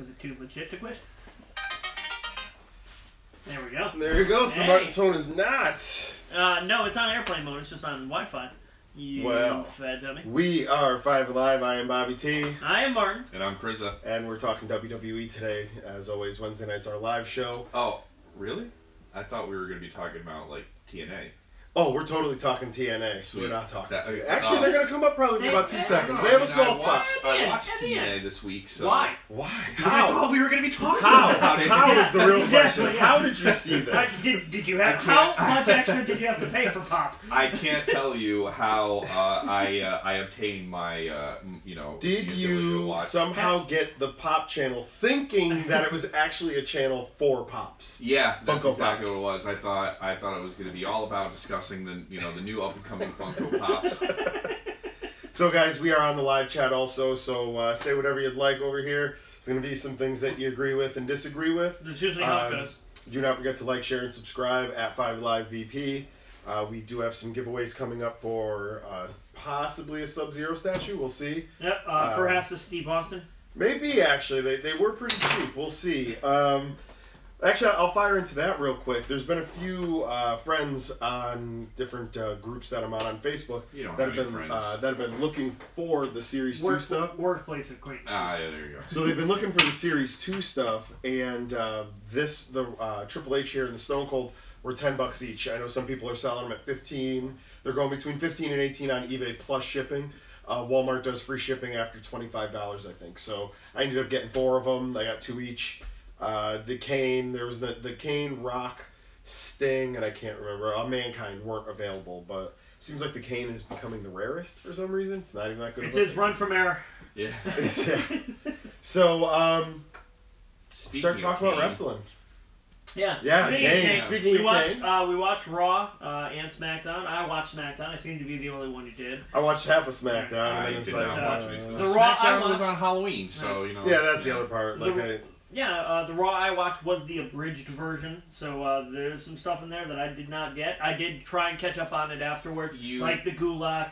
Was it too legit to quit? There we go. There you go. So Martin's phone is not. No, it's on airplane mode. It's just on Wi-Fi. You fed dummy. We are 5 Alive. I am Bobby T. I am Martin. And I'm Krizza. And we're talking WWE today. As always, Wednesday night's our live show. Oh, really? I thought we were going to be talking about, like, TNA. Oh, we're totally talking TNA. Sweet. We're not talking TNA. Okay. Actually, they're going to come up probably for about 2 seconds. They have a small spot. I watched TNA this week, so... Why? Because I thought we were going to be talking about it. How is the real question? Yeah. How did you see this? Did you have... How much extra did you have to pay for Pop? I can't tell you how I obtained my, Did you somehow get the Pop channel thinking that it was actually a channel for Pops? Yeah, that's Funko exactly Pops. what it was. I thought it was going to be all about discussing the new up and coming Funko Pops. So guys, we are on the live chat also, so say whatever you'd like over here. There's going to be some things that you agree with and disagree with. That's usually how it goes. Do not forget to like, share, and subscribe at 5 Live VP. We do have some giveaways coming up for possibly a Sub-Zero statue. We'll see. Yep, perhaps a Steve Austin. Maybe, actually. They were pretty cheap. We'll see. Actually, I'll fire into that real quick. There's been a few friends on different groups that I'm on Facebook that have been looking for the Series 2 stuff. Workplace acquaintances. Ah, yeah, there you go. So they've been looking for the Series 2 stuff, and the Triple H here and the Stone Cold were $10 each. I know some people are selling them at $15. They're going between $15 and $18 on eBay plus shipping. Walmart does free shipping after $25, I think. So I ended up getting 4 of them. I got 2 each. The Kane, there was the Kane, Rock, Sting, and I can't remember. Mankind weren't available, but it seems like the Kane is becoming the rarest for some reason. It's not even that good. It's his run from error. Yeah. So, start talking about wrestling. Yeah. Yeah, Kane. Speaking of Kane. We watched Raw and SmackDown. I watched SmackDown. I seem to be the only one who did. I watched half of SmackDown, and then it's like... the Raw I watched was on Halloween, so, Yeah, that's the other part. The Raw I watched was the abridged version, so there's some stuff in there that I did not get. I did try and catch up on it afterwards, like the Gulak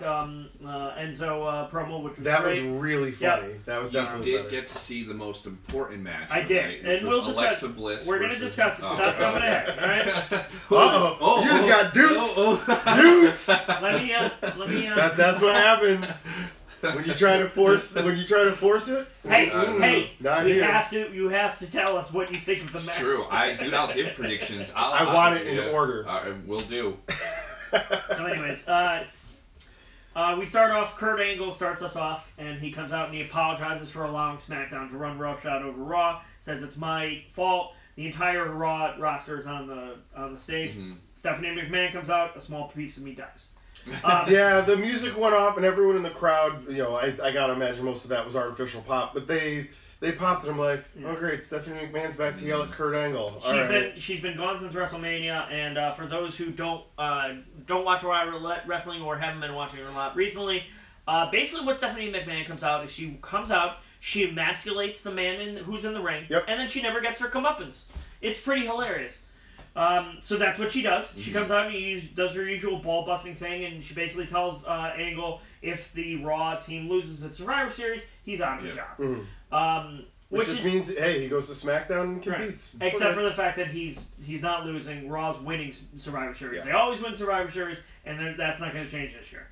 Enzo promo, which was great. Was really funny. Yep. That was definitely You did get to see the most important match. I did, and we'll discuss. Alexa Bliss. We're going to discuss it. Stop coming ahead, all right? Uh-oh. You just got duped. Let me. That's what happens. When you try to force it, hey, not you here. have to tell us what you think of the match. True, I'll give predictions. I want it in order. Will do. So, anyways, we start off. Kurt Angle starts us off, and he comes out and he apologizes for allowing SmackDown to run roughshod over Raw. Says it's my fault. The entire Raw roster is on the stage. Mm-hmm. Stephanie McMahon comes out. A small piece of me dies. Yeah, the music went off, and everyone in the crowd, I gotta imagine most of that was artificial pop, but they popped, and I'm like, oh great, Stephanie McMahon's back to yell at Kurt Angle. She's been gone since WrestleMania, and for those who don't watch wrestling or haven't been watching it a lot recently, basically what Stephanie McMahon comes out is she emasculates the man who's in the ring, and then she never gets her comeuppance. It's pretty hilarious. So that's what she does. She comes out and does her usual ball-busting thing, and she basically tells Angle if the Raw team loses at Survivor Series, he's out of the job. Which just means, hey, he goes to SmackDown and competes. Right. Except for the fact that he's not losing. Raw's winning Survivor Series. Yeah. They always win Survivor Series, and that's not going to change this year.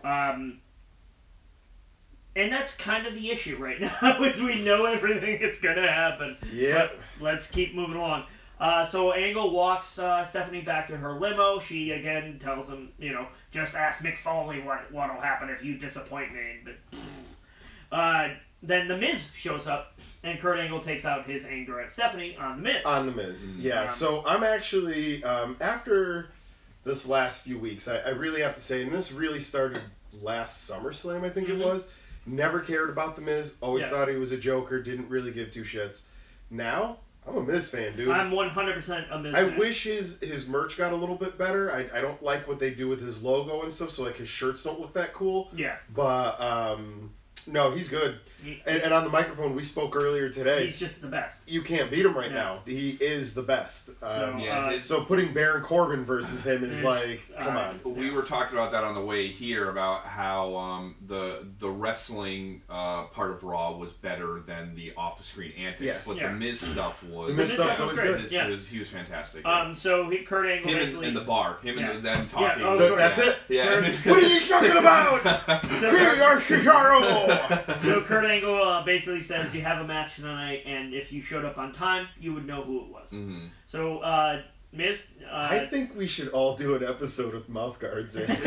And that's kind of the issue right now, is we know everything that's going to happen. Yeah. Let's keep moving along. So Angle walks Stephanie back to her limo. She again tells him, just ask Mick Foley what'll happen if you disappoint me. But then The Miz shows up, and Kurt Angle takes out his anger at Stephanie on The Miz. On The Miz, yeah. So I'm actually, after this last few weeks, I really have to say, and this really started last SummerSlam, I think it was, never cared about The Miz, always thought he was a joker, didn't really give 2 shits. Now... I'm a Miz fan, dude. I'm 100% a Miz fan. I wish his merch got a little bit better. I don't like what they do with his logo and stuff, so like his shirts don't look that cool. Yeah. But no, he's good. And on the microphone, we spoke earlier today. He's just the best. You can't beat him right now. He is the best. So putting Baron Corbin versus him is like, come on. We were talking about that on the way here about how the wrestling part of Raw was better than the off-the-screen antics. Yes. But the Miz stuff was... The Miz stuff was good. He was fantastic. So Kurt Angle basically... in the bar. Him and them talking. That's it? Yeah. What are you talking about? So Kurt Angle basically says you have a match tonight, and if you showed up on time, you would know who it was. Mm-hmm. So, Miz... I think we should all do an episode with mouth guards in. Just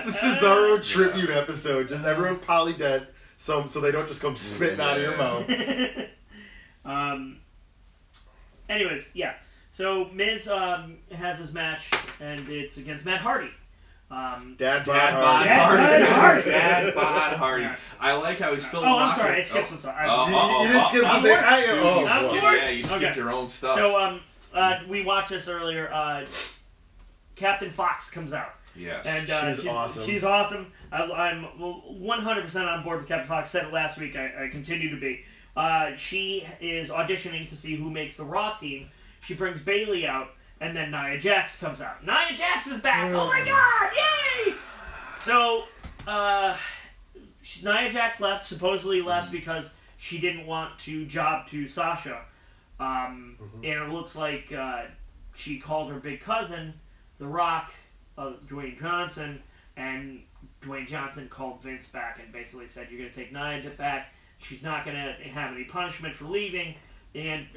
a Cesaro tribute episode. Just everyone polydent so they don't just come spitting out of your mouth. Anyways, yeah. So Miz has his match, and it's against Matt Hardy. Dad Bod Hardy. I like how he's still. Oh, I'm sorry. I skipped some stuff. You didn't skip something. You skipped your own stuff. So we watched this earlier. Captain Fox comes out. Yes. And she's awesome. She's awesome. I'm 100% on board with Captain Fox. Said it last week. I continue to be. She is auditioning to see who makes the Raw team. She brings Bayley out. And then Nia Jax comes out. Nia Jax is back! Oh my god! Yay! So, Nia Jax supposedly left because she didn't want to job to Sasha. And it looks like she called her big cousin, The Rock, Dwayne Johnson, and Dwayne Johnson called Vince back and basically said, you're going to take Nia back. She's not going to have any punishment for leaving. And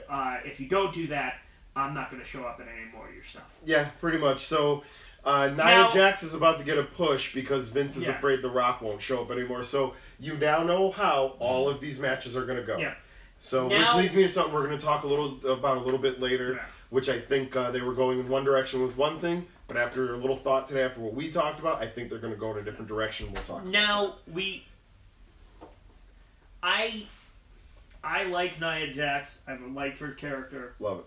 if you don't do that, I'm not going to show up in any more of your stuff. Yeah, pretty much. So, Nia Jax is about to get a push because Vince is afraid The Rock won't show up anymore. So, you now know how all of these matches are going to go. Yeah. So, which leads me to something we're going to talk about a little bit later, which I think they were going in one direction with one thing, but after a little thought today, after what we talked about, I think they're going to go in a different direction. We'll talk about that. I like Nia Jax. I've liked her character. Love it.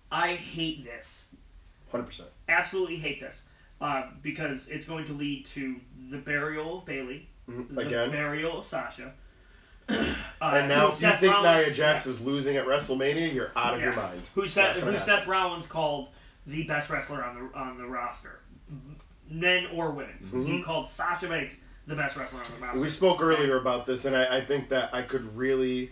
I hate this. 100%. Absolutely hate this. Because it's going to lead to the burial of Bayley. Again. The burial of Sasha. And now if you think Nia Jax is losing at WrestleMania, you're out of your mind. Who Seth Rollins called the best wrestler on the roster. Men or women. He called Sasha Banks the best wrestler on the roster. We spoke earlier about this, and I think that I could really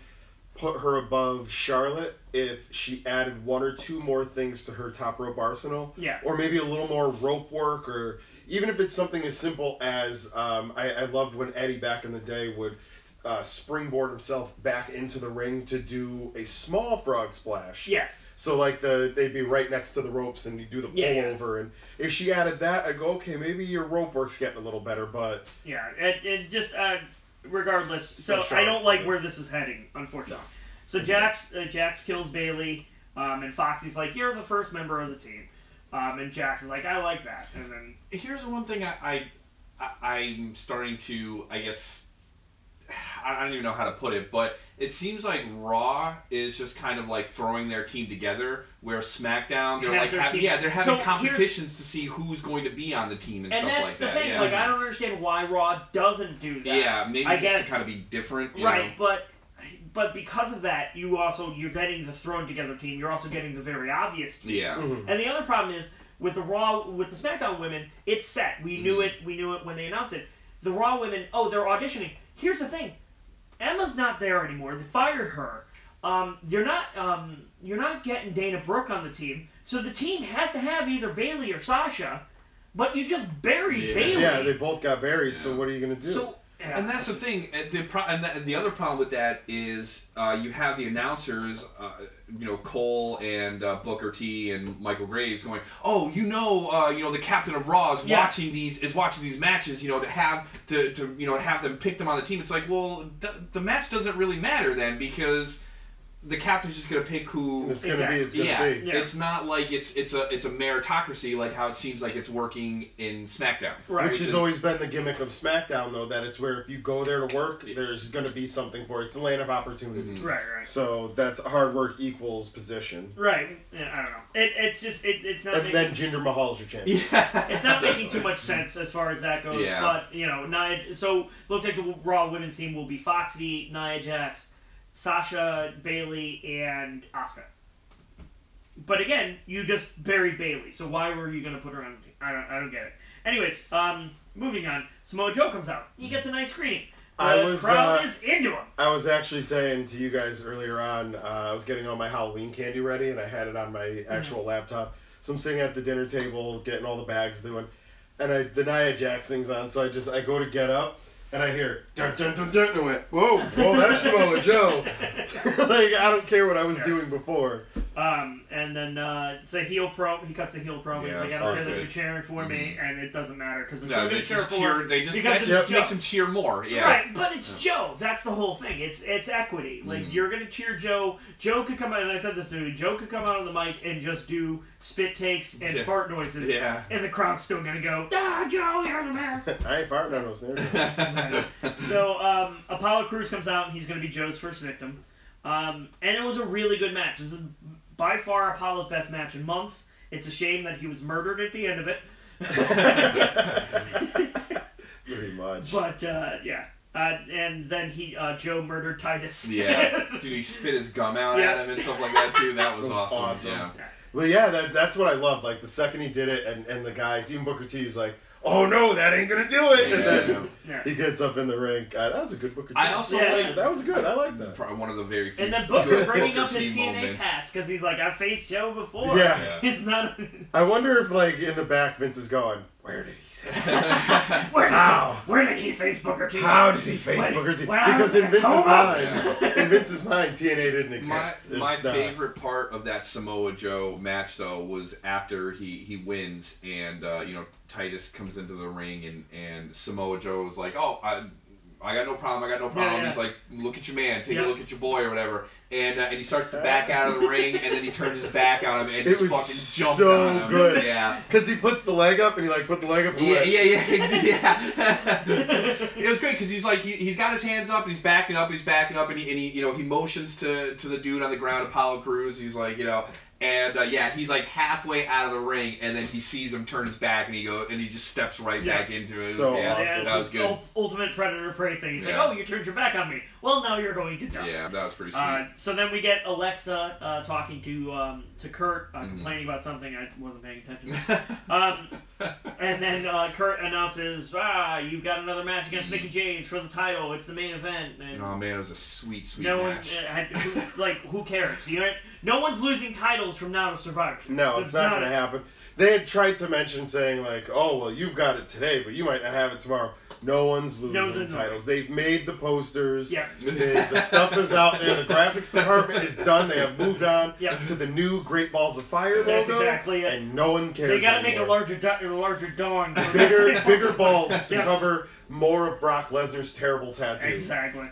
put her above Charlotte if she added one or two more things to her top rope arsenal. Yeah. Or maybe a little more rope work, or even if it's something as simple as I loved when Eddie back in the day would springboard himself back into the ring to do a small frog splash. Yes. So like they'd be right next to the ropes and you do the pull over, and if she added that, I'd go, okay, maybe your rope work's getting a little better, but it just regardless. So I don't like where this is heading, unfortunately. So Jax kills Bayley, and Foxy's like, you're the first member of the team, and Jax is like, I like that, and then here's one thing I'm starting to, I guess. I don't even know how to put it, but it seems like Raw is just kind of like throwing their team together, where SmackDown, they're having competitions to see who's going to be on the team and stuff like that. And that's the thing, like I don't understand why Raw doesn't do that. Yeah, maybe just to kind of be different, you know? But because of that, you're getting the thrown together team. You're also getting the very obvious team. Yeah. And the other problem is with the SmackDown women, it's set. We knew it. We knew it when they announced it. The Raw women, they're auditioning. Here's the thing, Emma's not there anymore. They fired her. You're not getting Dana Brooke on the team, so the team has to have either Bayley or Sasha. But you just buried Bayley. Yeah, they both got buried. So what are you gonna do? So, and that's the thing. The other problem with that is you have the announcers, Cole and Booker T and Michael Graves going, the captain of Raw is watching these matches, to have them pick them on the team. It's like, well, the match doesn't really matter then, because the captain's just gonna pick who it's gonna be. It's gonna be. Yeah. It's not like it's a meritocracy like how it seems like it's working in SmackDown. Right. Which has always been the gimmick of SmackDown, though, that it's where if you go there to work, there's gonna be something for it. It's the land of opportunity. Right. So that's hard work equals position. Right. Yeah, I don't know. It's not. And then Jinder Mahal's your champion. Yeah. It's not making too much sense as far as that goes. Yeah. But Nia. So looks like the Raw Women's team will be Foxy, Nia Jax, Sasha, Bayley, and Asuka. But again, you just buried Bayley, so why were you going to put her on? I don't get it. Anyways, moving on. Samoa Joe comes out. He gets a nice greeting. The crowd is into him. I was actually saying to you guys earlier on, I was getting all my Halloween candy ready, and I had it on my actual laptop. So I'm sitting at the dinner table, getting all the bags doing, and the Nia Jax thing's on. So I go to get up. And I hear dun dun dun dun, and I went, whoa, that's Samoa Joe. Like, I don't care what I was doing before. And then it's a heel pro. He cuts the heel pro. He's like, I don't care that you're cheering for me, and it doesn't matter because no, they just cheer. They just makes him cheer more. Yeah, right. But it's Joe. That's the whole thing. It's equity. Like you're gonna cheer Joe. Joe could come out, and I said this to you. Joe could come out on the mic and just do spit takes and fart noises. Yeah. And the crowd's still gonna go, Joe, you're the best. I ain't farting on no snare. So Apollo Crews comes out, and he's gonna be Joe's first victim. And it was a really good match. This is by far Apollo's best match in months. It's a shame that he was murdered at the end of it. Pretty much. But, yeah. And then Joe murdered Titus. Yeah. Dude, he spit his gum out at him and stuff like that, too. That was awesome. Yeah. Well, yeah, that's what I loved. Like, the second he did it, and the guys, even Booker T, was like, oh no, that ain't gonna do it! And then he gets up in the ring. That was a good Booker T. I also like that was good. I like that. Probably one of the very few. And then Booker bringing up his TNA moments. pass because he's like, I faced Joe before. Yeah. It's not. I wonder if, like, in the back, Vince is going, where did he say that? Where did he face Booker T? How did he face Booker T? Because in Vince's mind, TNA didn't exist. My favorite part of that Samoa Joe match, though, was after he wins and Titus comes into the ring and Samoa Joe was like, oh, I got no problem. Yeah. He's like, look at your man, take a look at your boy or whatever. And he starts to back out of the ring, and then he turns his back on him and just fucking jumps on him. It was so good. Yeah. Because he puts the leg up, and he put the leg up and yeah. It was great because he's like, he's got his hands up, and he's backing up, and he motions to the dude on the ground, Apollo Crews. He's like, and he's like halfway out of the ring, and then he sees him turn his back, and he just steps right back into it. So awesome. That was good. Ultimate predator prey thing. He's like, oh, you turned your back on me. Well, now you're going to die. Yeah, that was pretty sweet. So then we get Alexa talking to Kurt, complaining about something. I wasn't paying attention. And then Kurt announces, you've got another match against Mickie James for the title. It's the main event. And oh man, it was a sweet match. Who cares? No one's losing titles from now to Survivor Series. No, it's not going to happen. They had tried to mention saying like, oh, well, you've got it today, but you might not have it tomorrow. No one's losing titles. They've made the posters. Yeah. The stuff is out there. The graphics department is done. They have moved on to the new Great Balls of Fire logo. That's exactly it. And no one cares. They got to make a larger dong. Bigger balls to cover more of Brock Lesnar's terrible tattoo. Exactly.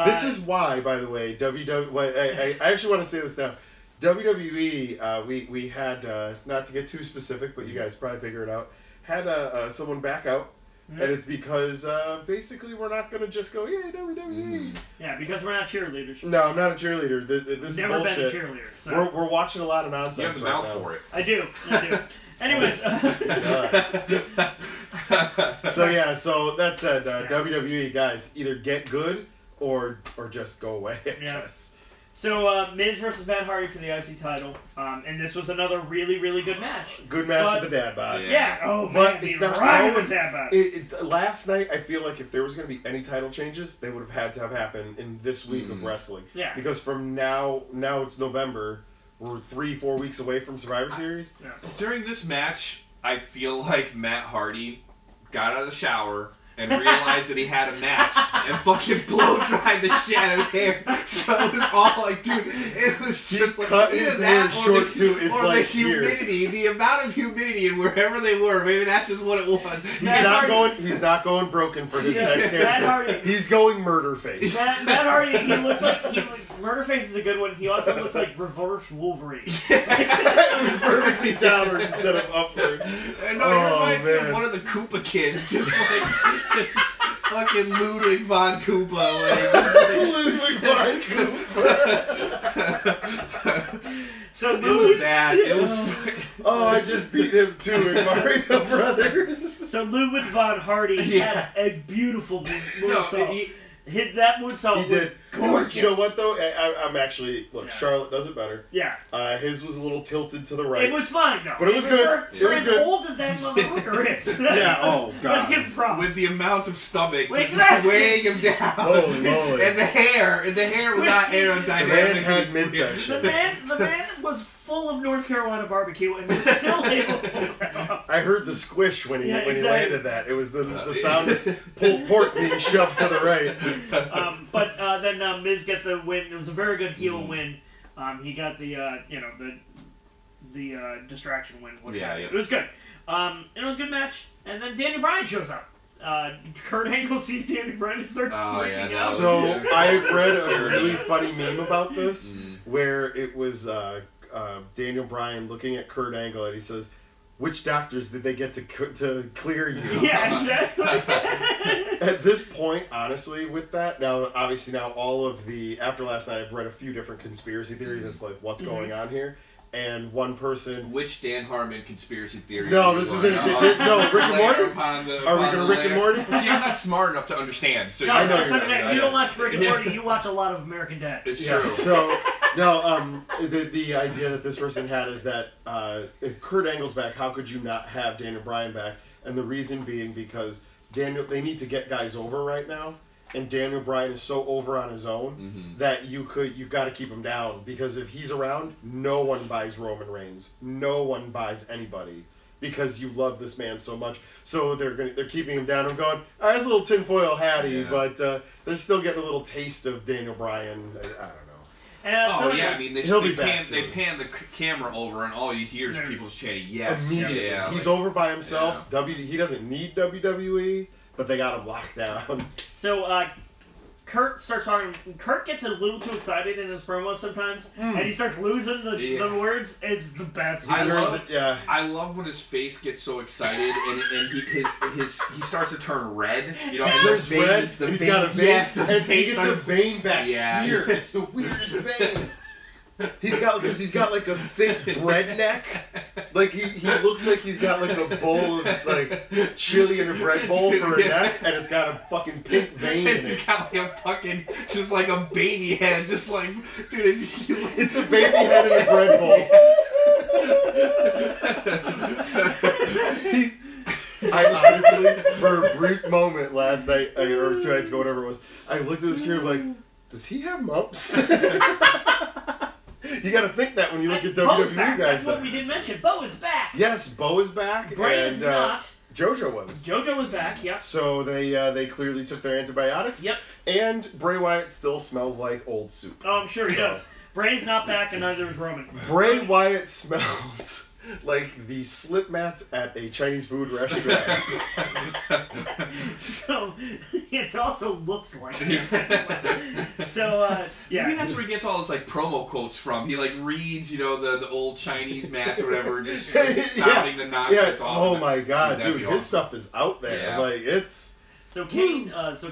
This is why, by the way, I actually want to say this now. WWE, we had, not to get too specific, but you guys probably figure it out, had someone back out. And it's because, basically, we're not going to just go, yay, WWE. Yeah, because we're not cheerleaders. No, I'm not a cheerleader. This is bullshit. Never been a cheerleader. So. We're watching a lot of nonsense you have the mouth for it. I do. Anyways. So that said, WWE, guys, either get good or just go away, I guess. So, Miz versus Matt Hardy for the IC title, and this was another really, really good match. Good match with the dad bod. Yeah, but it's not right with dad bod. Last night, I feel like if there was going to be any title changes, they would have had to have happened in this week of wrestling. Yeah. Because from now it's November, we're 3-4 weeks away from Survivor Series. Yeah. During this match, I feel like Matt Hardy got out of the shower and realized that he had a match and fucking blow-dried the shit out of his hair. So it was all like, dude, it was just like, cut his hair short too. It's or like the humidity, the amount of humidity and wherever they were, maybe that's just what it was. He's not going broken for his next character. He's going murder face. Matt Hardy, he looks like Murderface is a good one. He also looks like reverse Wolverine. It was perfectly downward instead of upward. No, it reminds me of one of the Koopa kids, just like it's just fucking Ludwig von Koopa. Ludwig von Koopa. So it was bad. It was. Oh, I just beat him too in Mario Brothers. So Ludwig von Hardy had a beautiful moonsault. That moonsault was gorgeous. You know what though? I'm actually Charlotte does it better. Yeah. His was a little tilted to the right. It was fine though. But it was good. For as old as that motherfucker is. Yeah. Oh god. Let's give him props. With the amount of stomach Exactly. weighing him down. Holy moly. And the hair was not aerodynamic. The man had midsection. The man was full of North Carolina barbecue and was still able to I heard the squish when he exactly. landed that. It was the sound of pulled pork being shoved to the right. But then Miz gets a win. It was a very good heel win. He got the distraction win. It was good. And it was a good match. And then Daniel Bryan shows up. Kurt Angle sees Daniel Bryan and starts freaking out. So I read a really funny meme about this where it was Daniel Bryan looking at Kurt Angle and he says, "Which doctors did they get to clear you?" Yeah, exactly. At this point, honestly, with that, now all of the after last night, I've read a few different conspiracy theories as to like what's going on here. And one person... Which Dan Harmon conspiracy theory? No, this isn't... No, Rick and Morty? Are we going to Rick and Morty? See, I'm not smart enough to understand. So I know you don't watch Rick and Morty, you watch a lot of American Dad. It's true. So, no, the idea that this person had is that if Kurt Angle's back, how could you not have Daniel Bryan back? And the reason being because they need to get guys over right now. And Daniel Bryan is so over on his own that you've got to keep him down, because if he's around, no one buys Roman Reigns, no one buys anybody, because you love this man so much. So they're keeping him down. I'm going, all right, it's a little tinfoil hatty, but they're still getting a little taste of Daniel Bryan. I don't know. I mean, they pan the camera over, and all you hear is people just chanting yes. Immediately, he's over by himself. He doesn't need WWE. But they got him locked down. So, Kurt starts talking. Kurt gets a little too excited in his promos sometimes, and he starts losing the words. It's the best. I love when his face gets so excited, and he starts to turn red. You know, he turns red. He's got a vein. Yes, and he gets a vein back here. It's the weirdest vein. He's got like a thick bread neck. Like he looks like he's got like a bowl of like chili in a bread bowl for a neck, and it's got a fucking pink vein in it. It's got like a fucking just like a baby head, just like dude. It's a baby head in a bread bowl. I honestly, for a brief moment last night or 2 nights ago, whatever it was, I looked at this kid and was like, does he have mumps? You got to think that when you look at WWE guys. That's what we didn't mention. Bo is back. Yes, Bo is back. Bray is not. JoJo was. JoJo was back. Yeah. So they clearly took their antibiotics. Yep. And Bray Wyatt still smells like old soup. Oh, I'm sure he does. Bray's not back, and neither is Roman. Bray Wyatt smells like the slip mats at a Chinese food restaurant. So it also looks like it. So maybe that's where he gets all his like promo quotes from. He like reads, the old Chinese mats or whatever, just spouting the nonsense. Oh my god, dude, his stuff is out there. Yeah. Like it's. So Kane, Daniel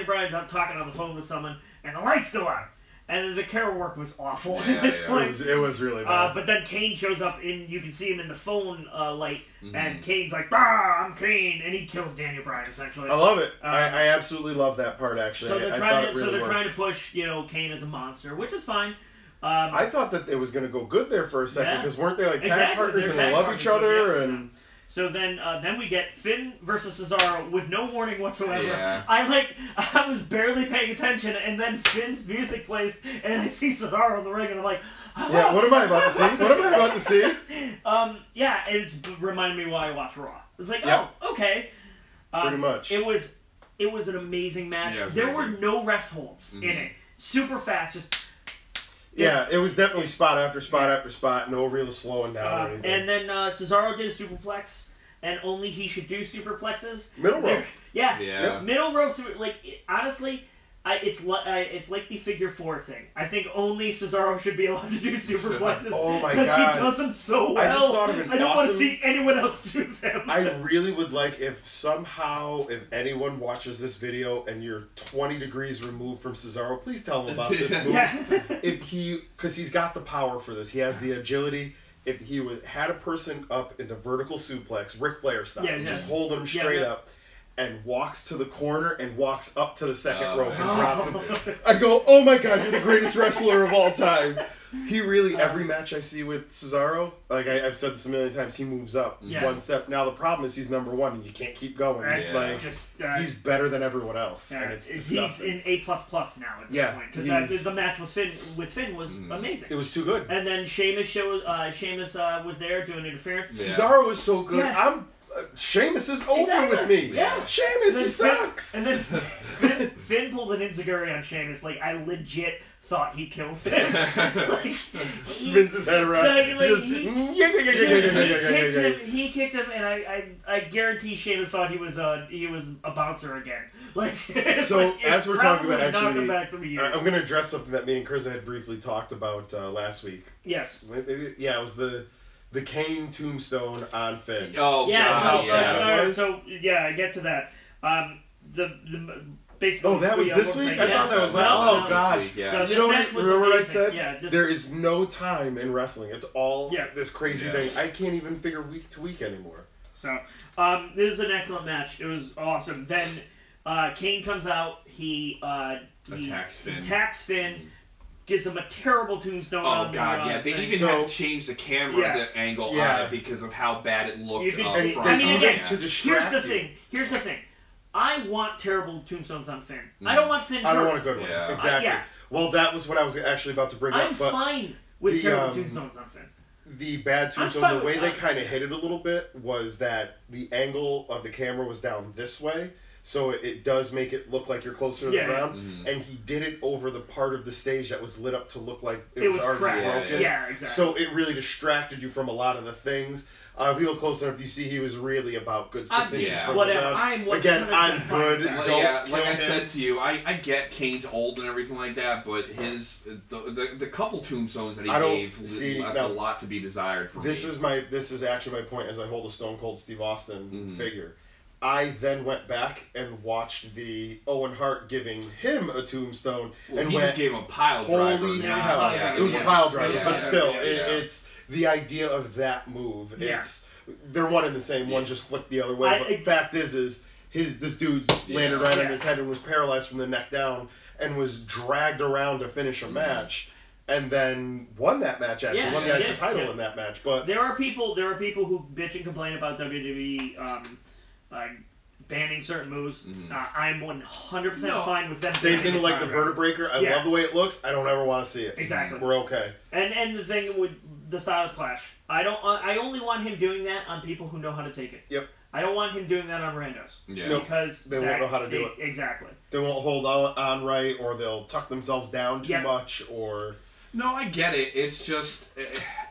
Bryan's out talking on the phone with someone, and the lights go out. And the camera work was awful. It was really bad. But then Kane shows up, you can see him in the phone light, and Kane's like, "Bah, I'm Kane," and he kills Daniel Bryan essentially. I love it. I absolutely love that part actually. So they're trying to push Kane as a monster, which is fine. I thought that it was going to go good there for a second because weren't they like tag partners and they love each other and. So then we get Finn versus Cesaro with no warning whatsoever. Yeah. I was barely paying attention, and then Finn's music plays, and I see Cesaro in the ring, and I'm like, oh. Yeah, what am I about to see? It's reminded me why I watch Raw. It's like, okay. Pretty much. It was an amazing match. Yeah, there were no rest holds in it. Super fast, just. Yeah, it was definitely spot after spot after spot, no real slowing down or anything. And then Cesaro did a superplex, and only he should do superplexes. Middle rope. Yeah. Middle rope, honestly, it's like the figure 4 thing. I think only Cesaro should be allowed to do superplexes. Oh my Because God. he does them so well. I just thought of an I don't want to awesome- see anyone else do them. I really would like if anyone watches this video and you're 20 degrees removed from Cesaro, please tell him about this move. Yeah. Because he's got the power for this. He has the agility. If he had a person up in the vertical suplex, Ric Flair style, just holding him straight up, and walks to the corner and walks up to the second rope and drops him. I go, oh my God, you're the greatest wrestler of all time. He really, every match I see with Cesaro, like I've said this a million times, he moves up one step. Now the problem is he's number 1 and you can't keep going. Like, he's better than everyone else, and it's disgusting. He's in A++ now at this point. Because the match with Finn was amazing. It was too good. And then Sheamus was there doing interference. Cesaro is so good. Sheamus is over with me. Yeah. Sheamus, he sucks. And then Finn pulled an enziguri on Sheamus. Like, I legit thought he killed him. Like, spins his head around. He kicked him, and I guarantee Sheamus thought he was a bouncer again. Like, so as we're talking about, knocked him actually, back from a year. I'm going to address something that me and Chris had briefly talked about last week. Yes. Maybe, it was the Kane tombstone on Finn. Oh, yeah. God, So I get to that. Basically, oh, that was this week? I thought that was God. Week, yeah. So you know what? Remember what I said? Yeah, there is no time in wrestling. It's all this crazy thing. I can't even figure week to week anymore. So, this is an excellent match. It was awesome. Then Kane comes out. He attacks Finn. Gives him a terrible tombstone. Oh God! Yeah, they even had to change the camera angle on it because of how bad it looked. To distract Here's the thing. I want terrible tombstones on Finn. I don't want Finn. I don't want a good one. Yeah. Exactly. Well, that was what I was actually about to bring up. I'm fine with terrible tombstones on Finn. The bad tombstone, the way they kind of hit it a little bit was that the angle of the camera was down this way. So it does make it look like you're closer to the ground. Mm-hmm. And he did it over the part of the stage that was lit up to look like it was already broken. Yeah, exactly. So it really distracted you from a lot of the things. If you look close enough, you see he was really about good 6 inches from the ground. I'm good. Like I said to you, I get Kane's old and everything like that, but the couple tombstones that he gave left a lot to be desired for me. This is actually my point as I hold a Stone Cold Steve Austin figure. I then went back and watched the Owen Hart giving him a tombstone, and he just gave him a pile driver. Holy hell! It was a pile driver, but still, it's the idea of that move. They're one and the same. One just flipped the other way. But fact is this dude landed right on his head and was paralyzed from the neck down and was dragged around to finish a match. And then won that match. Actually, won the IC title in that match. But there are people who bitch and complain about WWE. Banning certain moves. I'm 100% fine with them. Same thing with like the Vertebreaker. I love the way it looks. I don't ever want to see it. Exactly. We're okay. And the thing with the Styles Clash, I only want him doing that on people who know how to take it. Yep. I don't want him doing that on randos. Yeah. Because they won't know how to do it. Exactly. They won't hold on right, or they'll tuck themselves down too much, or. No, I get it. It's just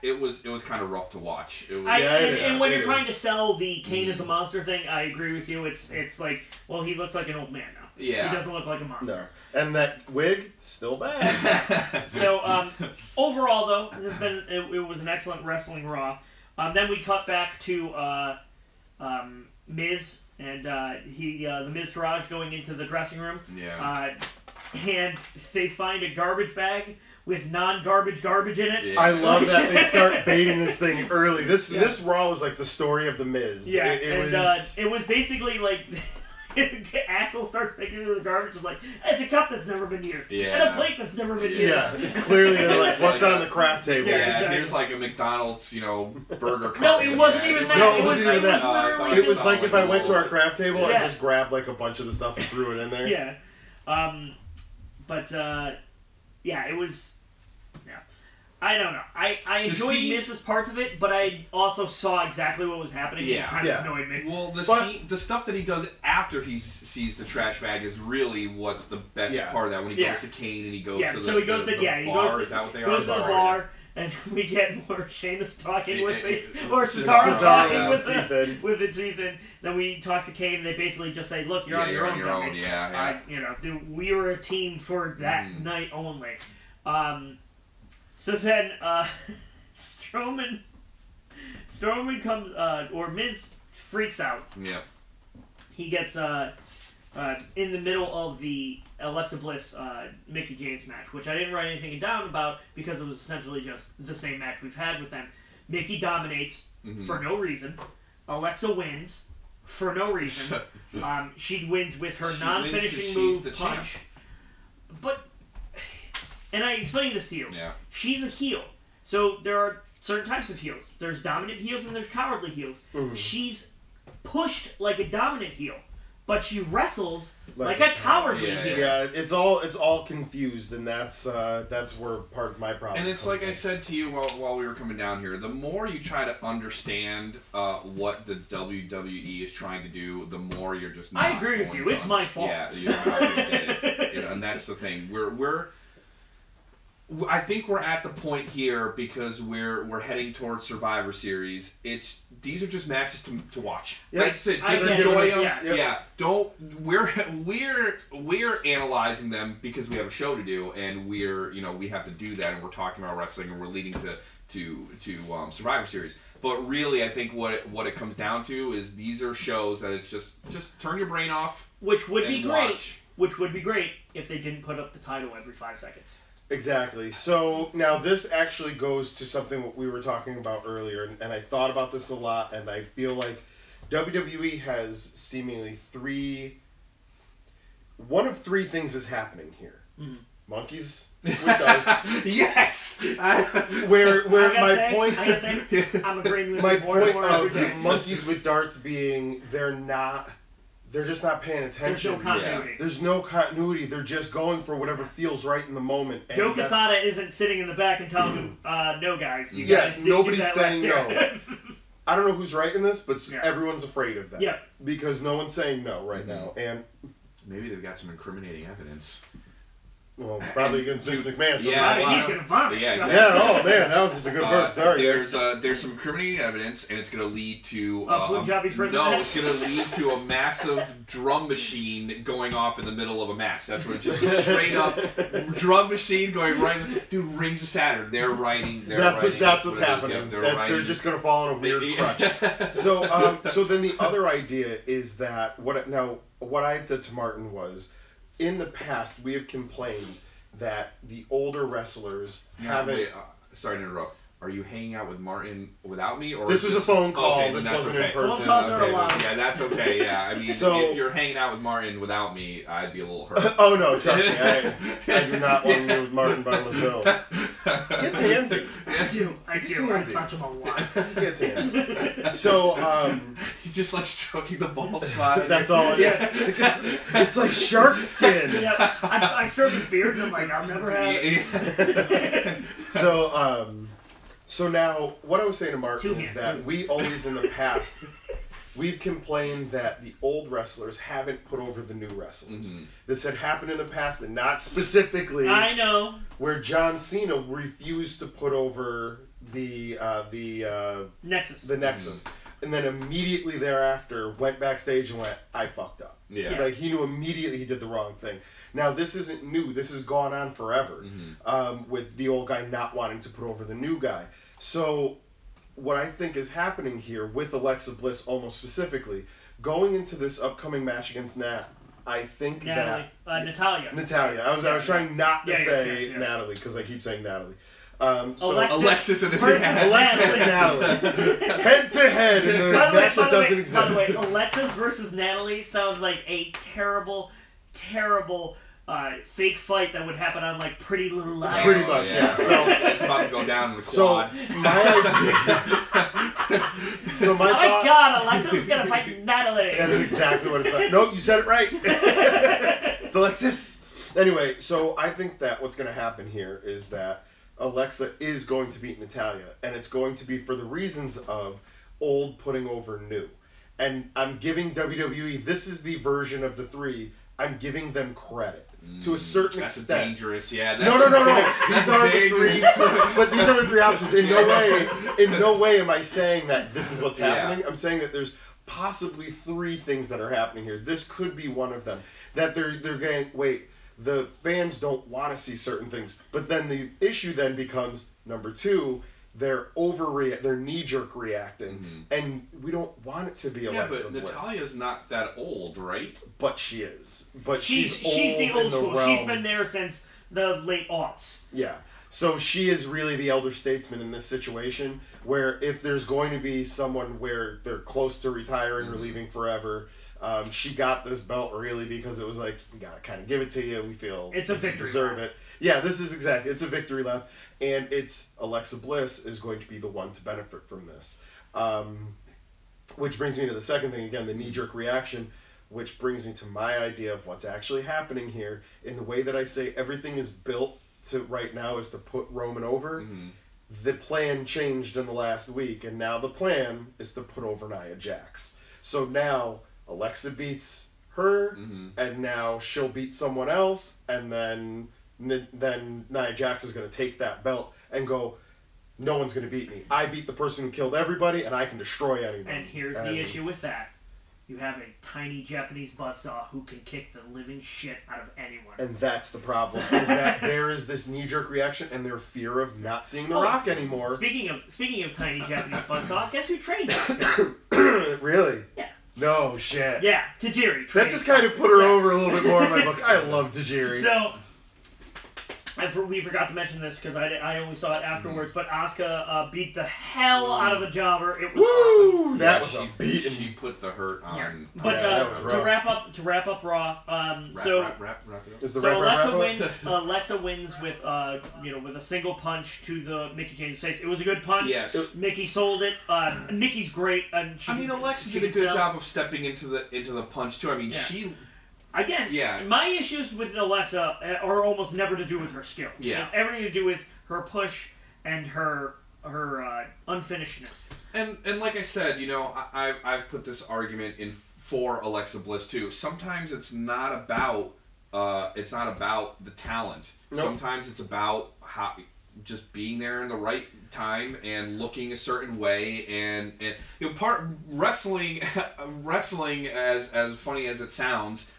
it was kind of rough to watch. It was, and when you're trying to sell the Kane as a monster thing, I agree with you. It's like, well, he looks like an old man now. Yeah, he doesn't look like a monster. No. And that wig still bad. So overall, though, it was an excellent wrestling Raw. Then we cut back to Miz and the Miz Taraj going into the dressing room. Yeah. And they find a garbage bag with non-garbage garbage in it. Yeah. I love that they start baiting this thing early. This Raw was like the story of the Miz. Yeah, it was basically like Axel starts picking through the garbage and like, it's a cup that's never been used. Yeah. And a plate that's never been used. Yeah, it's clearly like what's on the craft table. Yeah, exactly. Here's like a McDonald's, burger cup. No, it wasn't even that. No, it wasn't even that. It was like if I went to our craft table, I just grabbed like a bunch of the stuff and threw it in there. Yeah. It was. Yeah, I don't know. I enjoyed Miz's parts of it, but I also saw exactly what was happening. Yeah, and it kind of annoyed me. Well, the stuff that he does after he sees the trash bag is really what's the best part of that. When he goes to Kane and he goes to the bar. Is that what they are? Goes to the bar. and we get more Sheamus talking with it, or Cesaro talking with the teeth in. Then we talk to Kane, and they basically just say, "Look, you're on your own, yeah. You know, we were a team for that night only." So then Strowman comes, or Miz freaks out. Yeah. He gets in the middle of the Alexa Bliss Mickie James match, which I didn't write anything down about because it was essentially just the same match we've had with them. Mickie dominates for no reason. Alexa wins for no reason. She wins with her non-finishing move punch. But, and I explained this to you. Yeah. She's a heel. So there are certain types of heels. There's dominant heels and there's cowardly heels. She's pushed like a dominant heel, but she wrestles like a cowardly heel. Yeah, it's all confused, and that's where part of my problem. And it's like I said to you while we were coming down here. The more you try to understand what the WWE is trying to do, the more you're just. Not I agree with you. It's my fault. Yeah, you're not going to get it. You know, and that's the thing. I think we're at the point here because we're heading towards Survivor Series. These are just matches to watch. Yep. That's it. Just enjoy them. Yeah. Don't we're analyzing them because we have a show to do, and we have to do that, and we're talking about wrestling, and we're leading to Survivor Series. But really, I think what it comes down to is these are shows that it's just turn your brain off, which would be great. Watch. Which would be great if they didn't put up the title every 5 seconds. Exactly. So now this actually goes to something we were talking about earlier, and I thought about this a lot, and I feel like WWE has seemingly one of three things is happening here. Mm-hmm. Monkeys with darts. Yes! where my point... I'm agreeing with my you more point and more of every day. monkeys with darts being they're just not paying attention. There's no continuity. Yeah. There's no continuity. They're just going for whatever feels right in the moment. And Joe Quesada isn't sitting in the back and telling them, no, guys. Nobody's saying no. I don't know who's right in this, but Yeah. everyone's afraid of that. Yeah. Because no one's saying no right now. And maybe they've got some incriminating evidence. Well, it's probably against Vince McMahon. So He's going to vomit. Yeah, so. yeah, oh man, that was just a good word. Sorry. There's some incriminating evidence, and it's going to lead to Punjabi prison. No, it's going to lead to a massive drum machine going off in the middle of a match. That's what just a straight up drum machine going right. Dude, Rings of Saturn. They're writing. That's what's happening. Yeah, they're just going to fall on a weird crutch. So then the other idea is that what I had said to Martin was, in the past, we have complained that the older wrestlers haven't... Wait, sorry to interrupt. Are you hanging out with Martin without me? Or this was a phone call. Okay, this that's wasn't okay. in person. Phone calls are allowed. Yeah, that's okay. Yeah, I mean, if you're hanging out with Martin without me, I'd be a little hurt. Oh, no, trust me. I do not want to be with Martin by myself. He gets handsy. I do. I touch him a lot. He gets handsy. So, he just like stroking the bald spot. That's all it is. Yeah. It's like shark skin. Yeah, I stroke his beard and I'm like, I'll never have it. So now, what I was saying to Martin is that we always in the past, we've complained that the old wrestlers haven't put over the new wrestlers. Mm-hmm. This had happened in the past, and not specifically. I know. Where John Cena refused to put over the Nexus. The Nexus. Mm-hmm. And then immediately thereafter went backstage and went, I fucked up. Yeah. Like, he knew immediately he did the wrong thing. Now, this isn't new. This has gone on forever, with the old guy not wanting to put over the new guy. So, what I think is happening here with Alexa Bliss almost specifically, going into this upcoming match against Nat, I think Natalia. I was trying not to say Natalie, because I keep saying Natalie. Alexis and Natalie. Head to head in the match that doesn't exist. By the way, Alexis versus Natalie sounds like a terrible, terrible fake fight that would happen on like Pretty Little Liars. Pretty much, yeah. So it's about to go down in the quad. So my oh my God, Alexis is gonna fight Natalie. That's exactly what it's like. Nope, you said it right. It's Alexis. Anyway, so I think that what's going to happen here is that Alexa is going to beat Natalya, and it's going to be for the reasons of old putting over new. And I'm giving WWE, this is the version of the three, I'm giving them credit. to a certain That's extent. Dangerous, yeah. No. These are the three. But these are the three options. In no way am I saying that this is what's happening. I'm saying that there's possibly three things that are happening here. This could be one of them. That they're going, wait, the fans don't want to see certain things. But then the issue then becomes, number two, they're knee-jerk reacting. And we don't want it to be Alexa Bliss. But Natalia's not that old, right? But she is. But she's the old school. realm. She's been there since the late aughts. Yeah. So she is really the elder statesman in this situation, where if there's going to be someone where they're close to retiring or leaving forever, she got this belt really because it was like, we gotta kind of give it to you. We feel it's a victory. Deserve it. Yeah, this is exactly. It's a victory lap, and it's Alexa Bliss is going to be the one to benefit from this. Which brings me to the second thing again, the knee-jerk reaction, which brings me to my idea of what's actually happening here. In the way that I say everything is built to right now is to put Roman over. The plan changed in the last week, and now the plan is to put over Nia Jax. So now Alexa beats her, and now she'll beat someone else, and then Nia Jax is going to take that belt and go, no one's going to beat me. I beat the person who killed everybody, and I can destroy anyone. And here's the issue with that. You have a tiny Japanese buzzsaw who can kick the living shit out of anyone. And that's the problem, is that there is this knee-jerk reaction and their fear of not seeing The Rock anymore. Speaking of tiny Japanese buzzsaw, guess who trained us? Really? Yeah. No shit. Yeah, Tajiri. That just kind of put her over a little bit more in my book. I love Tajiri. So, we forgot to mention this because I only saw it afterwards, but Asuka beat the hell out of a jobber. It was awesome. That was a beating. She put the hurt on. Yeah. But to wrap up Raw, Alexa wins with with a single punch to the Mickie James face. It was a good punch. Yes. Mickey sold it. Nikki's great. And Alexa did a good job of stepping into the punch too. I mean, she. Again, my issues with Alexa are almost never to do with her skill. Yeah. Everything to do with her push and her unfinishedness. And like I said, I've put this argument in for Alexa Bliss too. Sometimes it's not about the talent. Nope. Sometimes it's about just being there in the right time and looking a certain way and wrestling as funny as it sounds.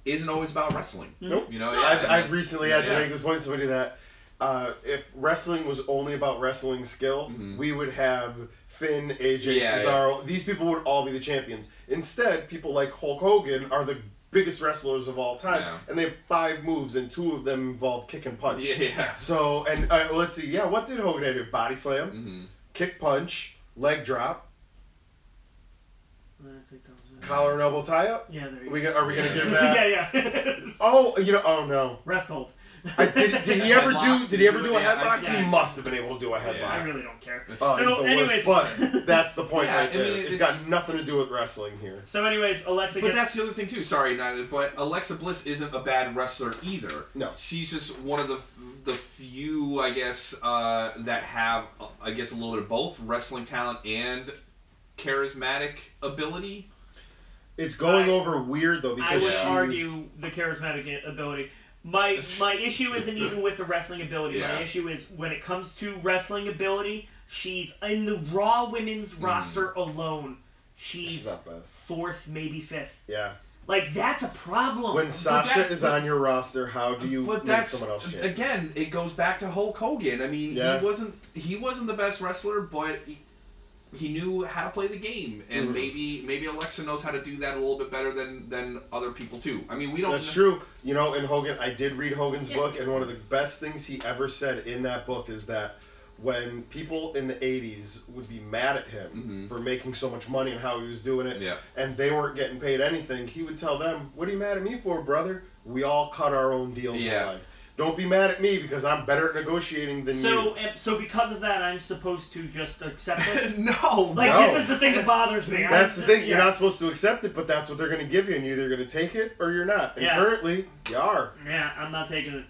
Isn't always about wrestling. Nope. I've recently had to make this point to somebody that if wrestling was only about wrestling skill, we would have Finn, AJ, Cesaro. Yeah. These people would all be the champions. Instead, people like Hulk Hogan are the biggest wrestlers of all time, and they have 5 moves, and 2 of them involve kick and punch. Yeah. So, and let's see. Yeah, what did Hogan do? Body slam, kick punch, leg drop. Collar and elbow tie up? Yeah, there you go. Are we going to give that? yeah. Oh no. Rest hold. Did he ever do a headlock? He must have been able to do a headlock. Yeah, I really don't care. So anyways, but that's the point right there. It's got nothing to do with wrestling here. So anyways, Alexa But that's the other thing too. Sorry, but Alexa Bliss isn't a bad wrestler either. No. She's just one of the few, I guess, that have, I guess, a little bit of both wrestling talent and charismatic ability. It's going over weird though because I would argue the charismatic ability. My issue isn't even with the wrestling ability. My issue is when it comes to wrestling ability, she's in the Raw women's roster alone. She's 4th, maybe 5th. Yeah. Like, that's a problem. When Sasha is on your roster, how do you make someone else champion? Again, it goes back to Hulk Hogan. I mean, he wasn't the best wrestler, but he knew how to play the game, and maybe Alexa knows how to do that a little bit better than other people too. I mean, we don't. That's true. In Hogan, I did read Hogan's book, and one of the best things he ever said in that book is that when people in the 80s would be mad at him for making so much money and how he was doing it, and they weren't getting paid anything, he would tell them, "What are you mad at me for, brother? We all cut our own deals in life. Don't be mad at me because I'm better at negotiating than you." So because of that, I'm supposed to just accept this? No. This is the thing that bothers me. That's the thing. You're not supposed to accept it, but that's what they're going to give you, and you're either going to take it or you're not. And currently, you are. Yeah, I'm not taking it.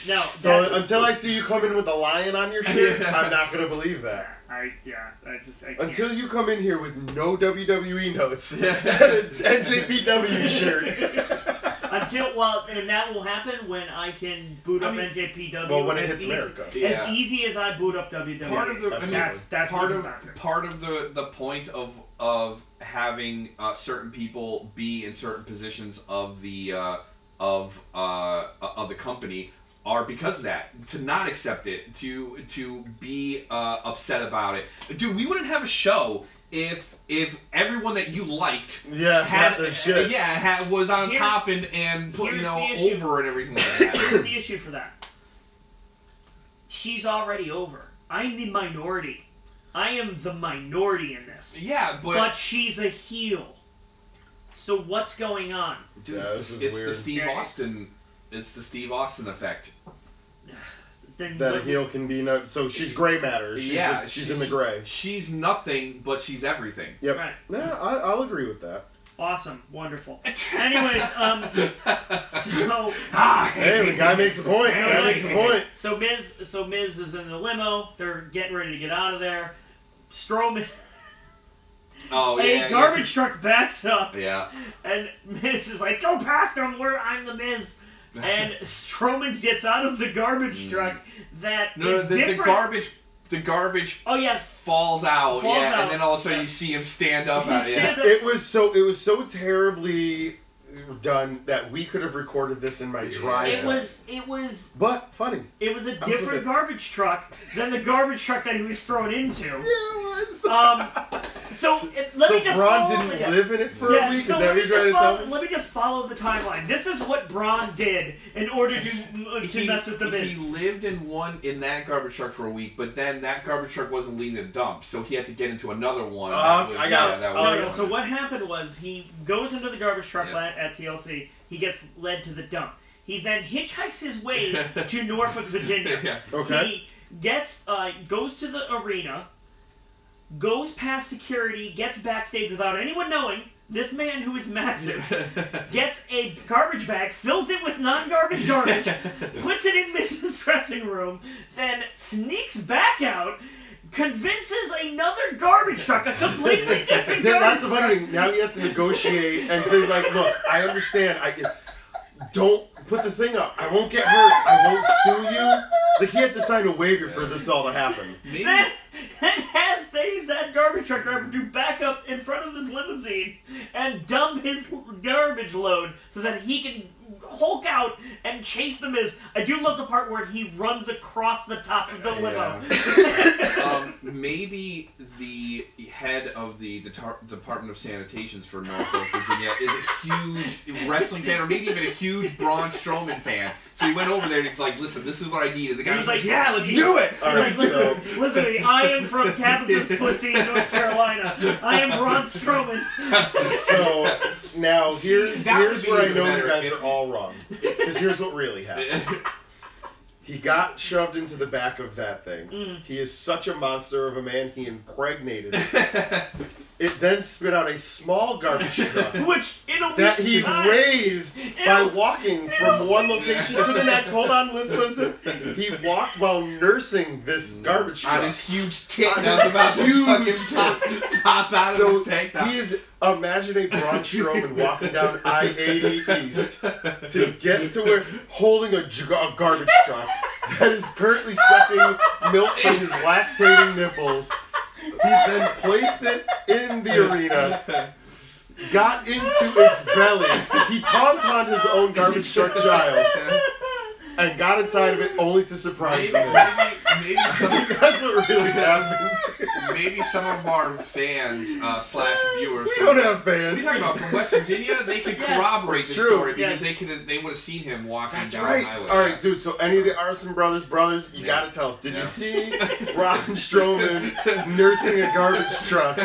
No. So until I see you come in with a lion on your shirt, I'm not going to believe that. I can't. Until you come in here with no WWE notes and a NJPW shirt. and that will happen when I can boot up NJPW. Well, when it hits America, as easy as I boot up WWE. Part of the that's part of the point of having certain people be in certain positions of the company are because of that. To not accept it, to be upset about it. Dude, we wouldn't have a show if everyone that you liked had their shit. Was on top and put, over and everything like that. Here's the issue for that. She's already over. I'm the minority. I am the minority in this. Yeah, but she's a heel. So what's going on? Dude, it's the Steve Austin. It's the Steve Austin effect. That a heel can be so she's gray matter. She's in the gray. She's nothing, but she's everything. Yep. Right. Yeah, I'll agree with that. Awesome, wonderful. Anyways, so hey, the guy makes a point. So Miz is in the limo. They're getting ready to get out of there. Strowman. A garbage truck backs up. Yeah. And Miz is like, "Go past him. I'm the Miz." And Strowman gets out of the garbage truck. The garbage. Oh yes. Falls out. And then all of a sudden you see him stand up. It was so terribly done that we could have recorded this in my driveway. It was. But funny. It was a different garbage truck than the garbage truck that he was thrown into. Yeah, it was. Let me just Braun didn't live in it for a week? Is that what you're trying to tell me? Let me just follow the timeline. This is what Braun did in order to mess with the Miz. He lived in that garbage truck for a week, but then that garbage truck wasn't leading the dump, so he had to get into another one. So what happened was he goes into the garbage truck at TLC. He gets led to the dump. He then hitchhikes his way to Norfolk, Virginia. Okay. He goes to the arena, goes past security, gets backstage without anyone knowing. This man, who is massive, gets a garbage bag, fills it with non-garbage garbage, puts it in Mrs. dressing room, then sneaks back out, convinces another garbage truck, a completely different garbage truck. That's the funny thing. Now he has to negotiate, and he's like, "Look, I understand. Don't put the thing up. I won't get hurt. I won't sue you." Like, he had to sign a waiver for this all to happen. Then has that garbage truck driver to back up in front of his limousine and dump his garbage load so that he can Hulk out and chase the Miz. I do love the part where he runs across the top of the limo. Maybe the head of the Department of Sanitations for Norfolk, Virginia is a huge wrestling fan, or maybe even a huge Braun Strowman fan. So he went over there and he's like, "Listen, this is what I need." And the guy was like, "Yeah, let's do it." All right, listen to me. I am from Tabitha's Pussy in North Carolina. I am Braun Strowman. So now here's where I know you guys are all wrong. Because here's what really happened. He got shoved into the back of that thing. He is such a monster of a man, he impregnated it. It then spit out a small garbage truck that he raised by walking from one location to the next. Hold on, listen. He walked while nursing this garbage truck. On his huge tit that was about to fucking pop out of his tank top. He is, imagine a Braun Strowman walking down I-80 East to get to where, holding a garbage truck that is currently sucking milk from his lactating nipples. He then placed it in the arena, got into its belly, he tauntauned his own garbage truck child, and got inside of it only to surprise them. Maybe that's what really happened. Maybe some of our fans / viewers. We don't have fans. What are you talking about? From West Virginia, they could corroborate the story because they would have seen him walking down the highway. All right, dude. So any of the Arson brothers, you gotta tell us. Did you see Braun Strowman nursing a garbage truck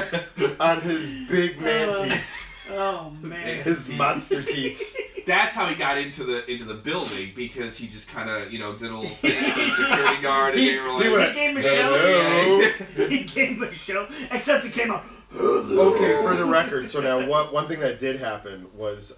on his big man teats? Oh man, his monster teats. That's how he got into the building, because he just kind of did a little thing with the security guard, and they were like, he gave him a show. He gave him a show, except he came out. Okay, for the record. So now, one thing that did happen was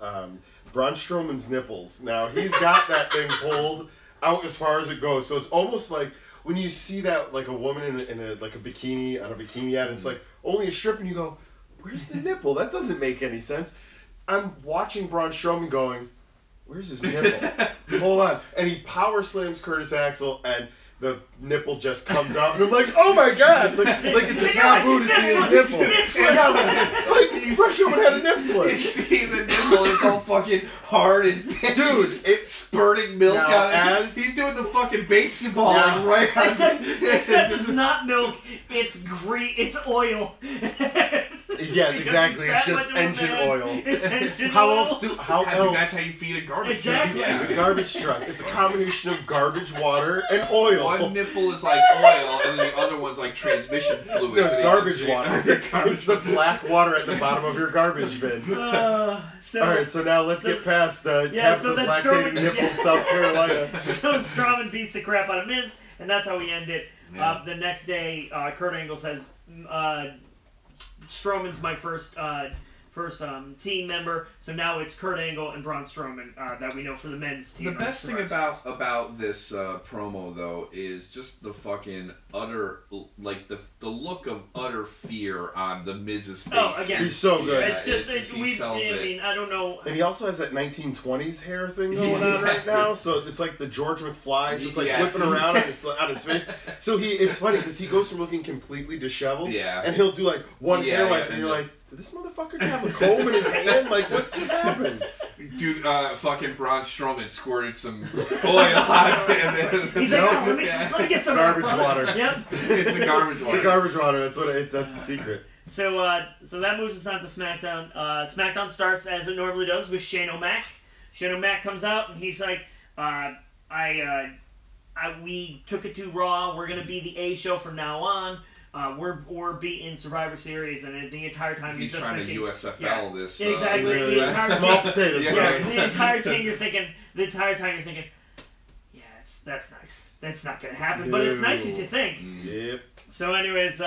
Braun Strowman's nipples. Now he's got that thing pulled out as far as it goes. So it's almost like when you see that, like a woman in a bikini on a bikini ad, and it's like only a strip, and you go, "Where's the nipple? That doesn't make any sense." I'm watching Braun Strowman going, where's his nipple? Hold on. And he power slams Curtis Axel, and the nipple just comes out, and I'm like, oh my god! Like it's a taboo to see his nipple. Like Rush Woman had a nip slip. You see the nipple, and it's all fucking hard and dude, it's spurting milk out. He's doing the fucking basketball like right on. Except it's not milk. It's it's oil. Yeah, exactly. It's just engine oil. It's engine how oil. else? That's how you feed a garbage exactly. truck. Yeah. The garbage truck. It's a combination of garbage, water, and oil. One nipple is like oil, and then the other one's like transmission fluid. No, it's garbage water. It's the black water at the bottom of your garbage bin. All right, so now let's get past Tabitha's lactating nipples, South Carolina. So Strowman beats the crap out of Miz, and that's how we end it. Yeah. The next day, Kurt Angle says, Strowman's my first team member, so now it's Kurt Angle and Braun Strowman that we know for the men's team. The best thing about this promo though is just the fucking utter, like the look of utter fear on the Miz's face. Oh, again, he's so good. I mean, I don't know. And he also has that 1920s hair thing going on right now, so it's like the George McFly, just like whipping around on his face. So it's funny because he goes from looking completely disheveled, and he'll do like one hair wipe, and you're like, did this motherfucker have a comb in his hand? Like, what just happened? Dude, fucking Braun Strowman squirted some oil out of it. He's like, let me get some garbage water. Yep. It's the garbage water. The garbage water, that's the secret. So that moves us on to SmackDown. SmackDown starts as it normally does with Shane O'Mac. Shane O'Mac comes out and he's like, we took it to Raw. We're going to be the A show from now on. We're beating Survivor Series, and the entire time he's just trying thinking, to USFL this. Exactly. Small potatoes. The entire time you're thinking, yeah, that's nice. That's not gonna happen, but it's nice that you think. Yep. So, anyways,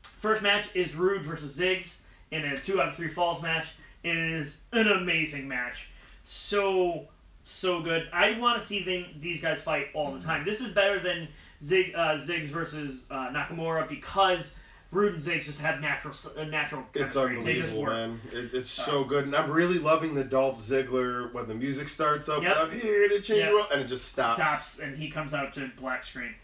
first match is Rude versus Ziggs in a 2 out of 3 falls match, and it is an amazing match. So good. I want to see these guys fight all the time. This is better than Ziggs versus Nakamura because Rude and Ziggs just have natural chemistry. It's unbelievable, man. It's so good. And I'm really loving the Dolph Ziggler when the music starts up. I'm here to change the world. And it just stops. And he comes out to black screen.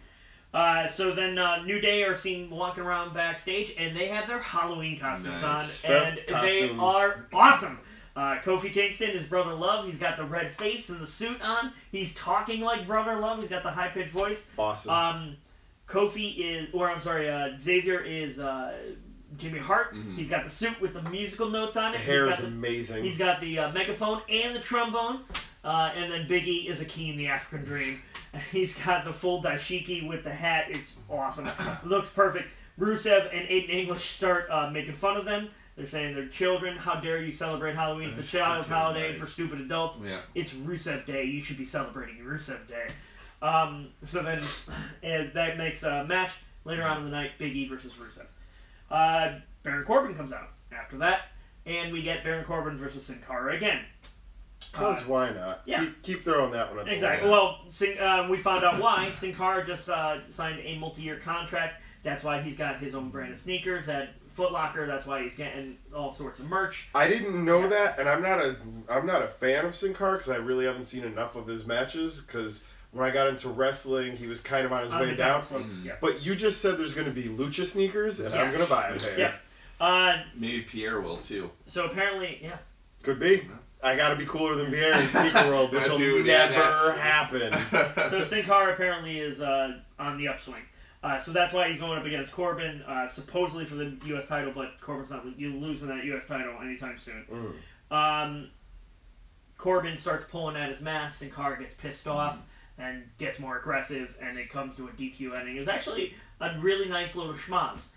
So then New Day are seen walking around backstage, and they have their Halloween costumes on. And they are awesome. Kofi Kingston is Brother Love. He's got the red face and the suit on. He's talking like Brother Love. He's got the high-pitched voice. Awesome. Xavier is Jimmy Hart. Mm-hmm. He's got the suit with the musical notes on it. The hair is amazing. He's got the megaphone and the trombone. And then Big E is Akeem, the African Dream. He's got the full dashiki with the hat. It's awesome. It looks perfect. Rusev and Aiden English start making fun of them. They're saying they're children. How dare you celebrate Halloween? It's a child's holiday for stupid adults. Yeah. It's Rusev Day. You should be celebrating Rusev Day. So then that makes a match later on in the night, Big E versus Rusev. Baron Corbin comes out after that, and we get Baron Corbin versus Sin Cara again. Because why not? Yeah. Keep throwing that one at exactly. Well, we found out why. Sin Cara just signed a multi-year contract. That's why he's got his own brand of sneakers at Foot Locker. That's why he's getting all sorts of merch. I didn't know that, and I'm not a fan of Sin Cara because I really haven't seen enough of his matches. Because when I got into wrestling, he was kind of on his way down. Mm-hmm. Yeah. But you just said there's going to be lucha sneakers, and I'm going to buy them. Yeah. Maybe Pierre will too. So apparently, yeah. Could be. I gotta be cooler than Pierre in Sneaker World, which will never happen. So Sin Cara apparently is on the upswing. So that's why he's going up against Corbin, supposedly for the U.S. title, but Corbin's not losing that U.S. title anytime soon. Corbin starts pulling at his mask, Sin Cara gets pissed off and gets more aggressive, and it comes to a DQ ending. It was actually a really nice little schmoz,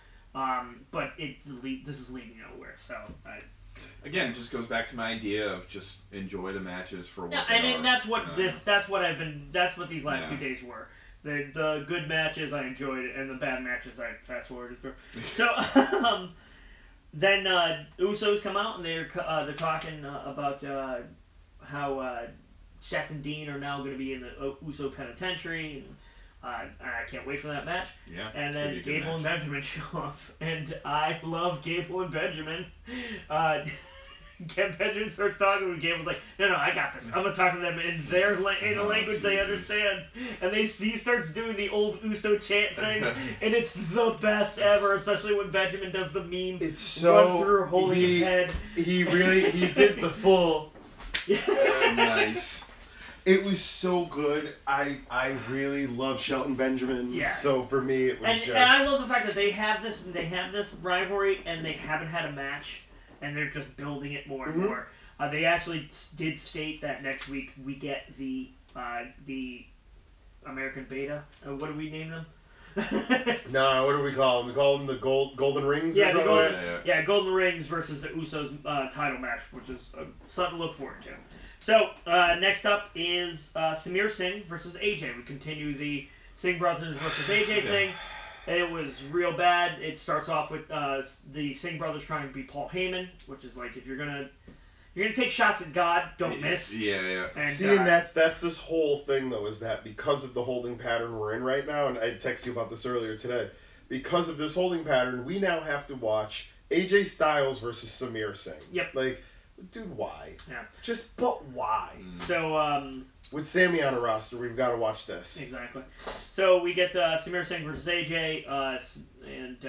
but this is leading nowhere, so... Again, it just goes back to my idea of just enjoy the matches for what they and are. that's what that's what these last 2 days were. The good matches I enjoyed, and the bad matches I fast forwarded through. So then Usos come out and they're talking about how Seth and Dean are now going to be in the Uso Penitentiary. And I can't wait for that match. Yeah. And then Gable and Benjamin show up, and I love Gable and Benjamin. Benjamin starts talking with Gable's like, no, I got this. I'm gonna talk to them in their in a language they understand. And he starts doing the old Uso chant thing, and it's the best ever, especially when Benjamin does the meme. It's so run through holding his head. He did the full. Nice. It was so good. I really love Shelton Benjamin. Yeah. So for me, it was and I love the fact that they have this rivalry, and they haven't had a match, and they're just building it more and more. They actually did state that next week we get the American Beta. What do we name them? No, what do we call them? We call them the Golden Rings. Yeah, or Golden Rings versus the Usos title match, which is something to look forward to. So, next up is Samir Singh versus AJ. We continue the Singh brothers versus AJ thing. It was real bad. It starts off with the Singh brothers trying to be Paul Heyman, which is like, if you're gonna take shots at God, don't miss. Yeah. And, and that's this whole thing though, is that because of the holding pattern we're in right now, and I texted you about this earlier today, because of this holding pattern, we now have to watch AJ Styles versus Samir Singh. Yep. Like, dude, why? Yeah. But why? So, with Sammy on a roster, we've got to watch this. Exactly. So we get Samir Singh versus AJ, and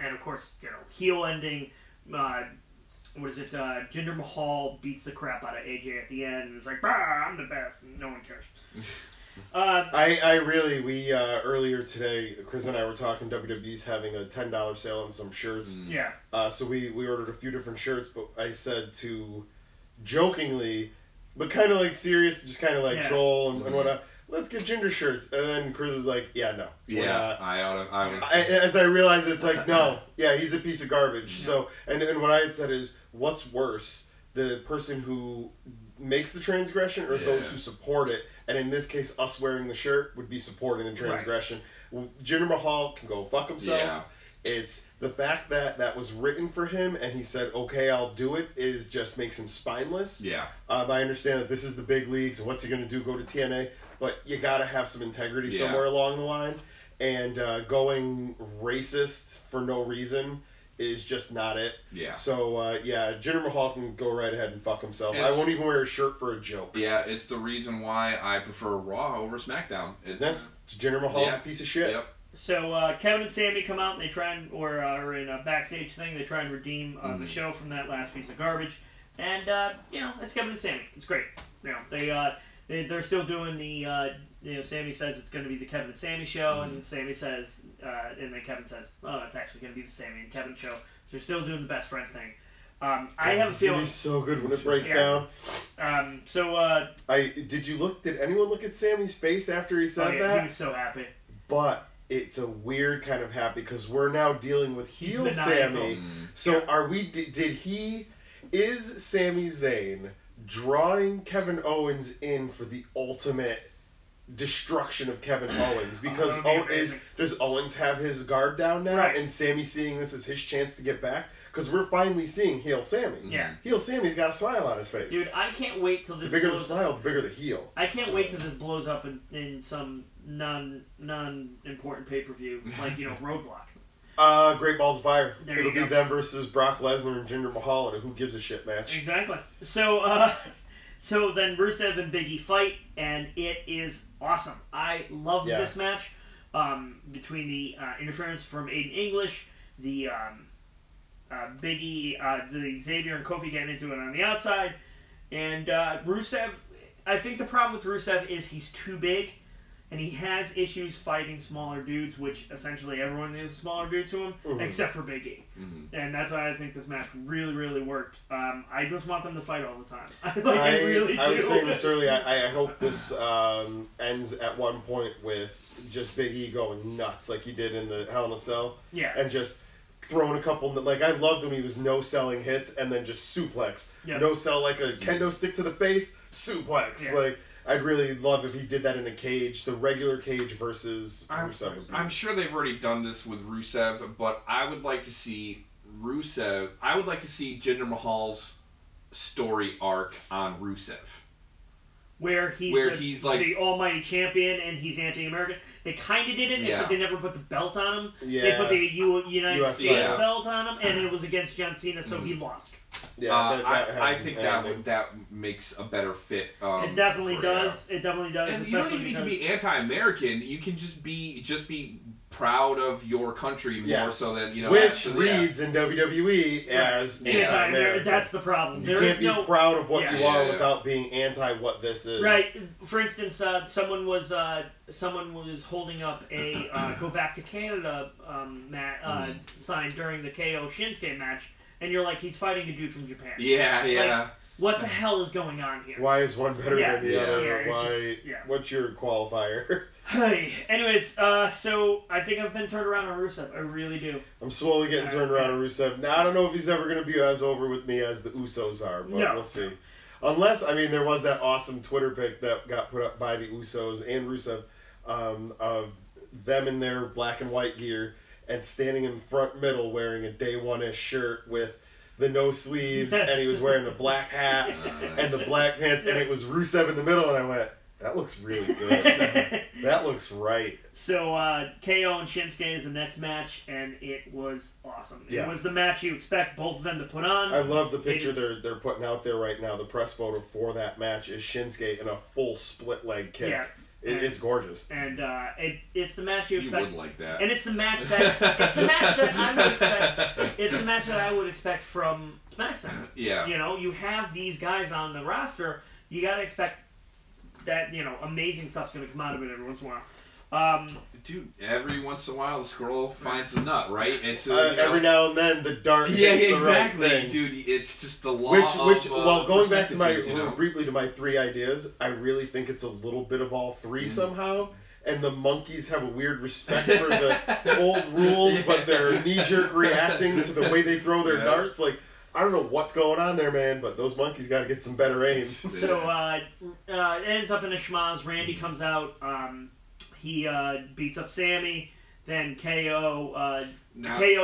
of course, heel ending. What is it? Jinder Mahal beats the crap out of AJ at the end, and it's like, "Bah, I'm the best," and no one cares. Earlier today, Chris and I were talking. WWE's having a $10 sale on some shirts. Yeah. So we ordered a few different shirts, but I said to jokingly, but kind of like serious, just kind of like troll and whatnot. Let's get Jinder shirts, and then Chris is like, "Yeah, no, yeah." As I realized, it's like, no, yeah, he's a piece of garbage. Yeah. So, and what I had said is, what's worse, the person who makes the transgression or those who support it? And in this case, us wearing the shirt would be supporting the transgression. Right. Jinder Mahal can go fuck himself. Yeah. It's the fact that was written for him and he said, okay, I'll do it, just makes him spineless. Yeah. I understand that this is the big leagues and what's he going to do, go to TNA? But you got to have some integrity somewhere along the line. And going racist for no reason is just not it. Yeah. So, Jinder Mahal can go right ahead and fuck himself. I won't even wear a shirt for a joke. Yeah, it's the reason why I prefer Raw over SmackDown. Jinder Mahal's a piece of shit. Yep. So, Kevin and Sammy come out and they try and, or in a backstage thing, they try and redeem the show from that last piece of garbage. And, it's Kevin and Sammy. It's great. They're still doing the... Sammy says it's going to be the Kevin and Sammy show, and Sammy says, and then Kevin says, oh, it's actually going to be the Sammy and Kevin show. So they're still doing the best friend thing. I have a feeling... Sammy's so good when it breaks down. Did anyone look at Sammy's face after he said that? He was so happy. But it's a weird kind of happy, because we're now dealing with heel Sammy. So is Sami Zayn drawing Kevin Owens in for the ultimate destruction of Kevin Owens, because does Owens have his guard down now, and Sammy seeing this as his chance to get back? Because we're finally seeing heel Sammy. Yeah, heel Sammy's got a smile on his face. Dude, I can't wait till this. The bigger the smile, the bigger the heel. I can't wait till this blows up in some non-important pay-per-view like Roadblock. Great Balls of Fire. It'll be them versus Brock Lesnar and Jinder Mahal in a who gives a shit match. Exactly. So then Rusev and Big E fight, and it is awesome. I love this match between the interference from Aiden English, the Big E, the Xavier and Kofi getting into it on the outside, and Rusev. I think the problem with Rusev is he's too big, and he has issues fighting smaller dudes, which essentially everyone is a smaller dude to him, except for Big E. And that's why I think this match really, really worked. I just want them to fight all the time. I really do. I was saying this earlier. I hope this ends at one point with just Big E going nuts like he did in the Hell in a Cell. Yeah. And just throwing a couple... Like, I loved when he was no-selling hits and then just suplex. Yep. No-sell like a kendo stick to the face, suplex. Yeah. Like... I'd really love if he did that in a cage, the regular cage versus Rusev. I'm sure they've already done this with Rusev, but I would like to see I would like to see Jinder Mahal's story arc on Rusev. where he's like the almighty champion and he's anti-American. They kind of did it, except they never put the belt on him. Yeah. They put the United States yeah. belt on him, and it was against John Cena, so he lost. Yeah, I think that makes a better fit. It definitely does. It definitely does. And you don't even need to be anti-American. You can just be proud of your country more so than which reads in WWE as anti-American. That's the problem. You can't be proud of what you are without being anti what this is. Right. For instance, someone was holding up a "Go Back to Canada" sign during the KO Shinsuke match, and you're like, he's fighting a dude from Japan. Yeah, yeah. Like, what the hell is going on here? Why is one better than the other? Yeah, Why? What's your qualifier? Hey, anyways, so I think I've been turned around on Rusev. I really do. I'm slowly getting turned around on Rusev. Now, I don't know if he's ever going to be as over with me as the Usos are, but we'll see. Unless, there was that awesome Twitter pic that got put up by the Usos and Rusev of them in their black and white gear and standing in front middle wearing a Day One-ish shirt with the no sleeves, and he was wearing a black hat and the black pants, and it was Rusev in the middle, and I went, that looks really good. That looks right. So, KO and Shinsuke is the next match, and it was awesome. It was the match you expect both of them to put on. I love the picture they're putting out there right now. The press photo for that match is Shinsuke in a full split leg kick. Yeah. It's gorgeous. And it's the match you expect. You would like that. And it's the match that I would expect. It's the match that I would expect from SmackDown. Yeah. You have these guys on the roster. You got to expect that amazing stuff's going to come out of it every once in a while. Dude, every once in a while the squirrel finds a nut, right? It's every now and then the dart hits the right thing. Dude, it's just the law of going back to briefly to my three ideas, I really think it's a little bit of all three somehow. And the monkeys have a weird respect for the old rules, but they're knee-jerk reacting to the way they throw their darts. Like, I don't know what's going on there, man, but those monkeys got to get some better aim. So, it ends up in a schmaz. Randy comes out. He beats up Sammy. Then KO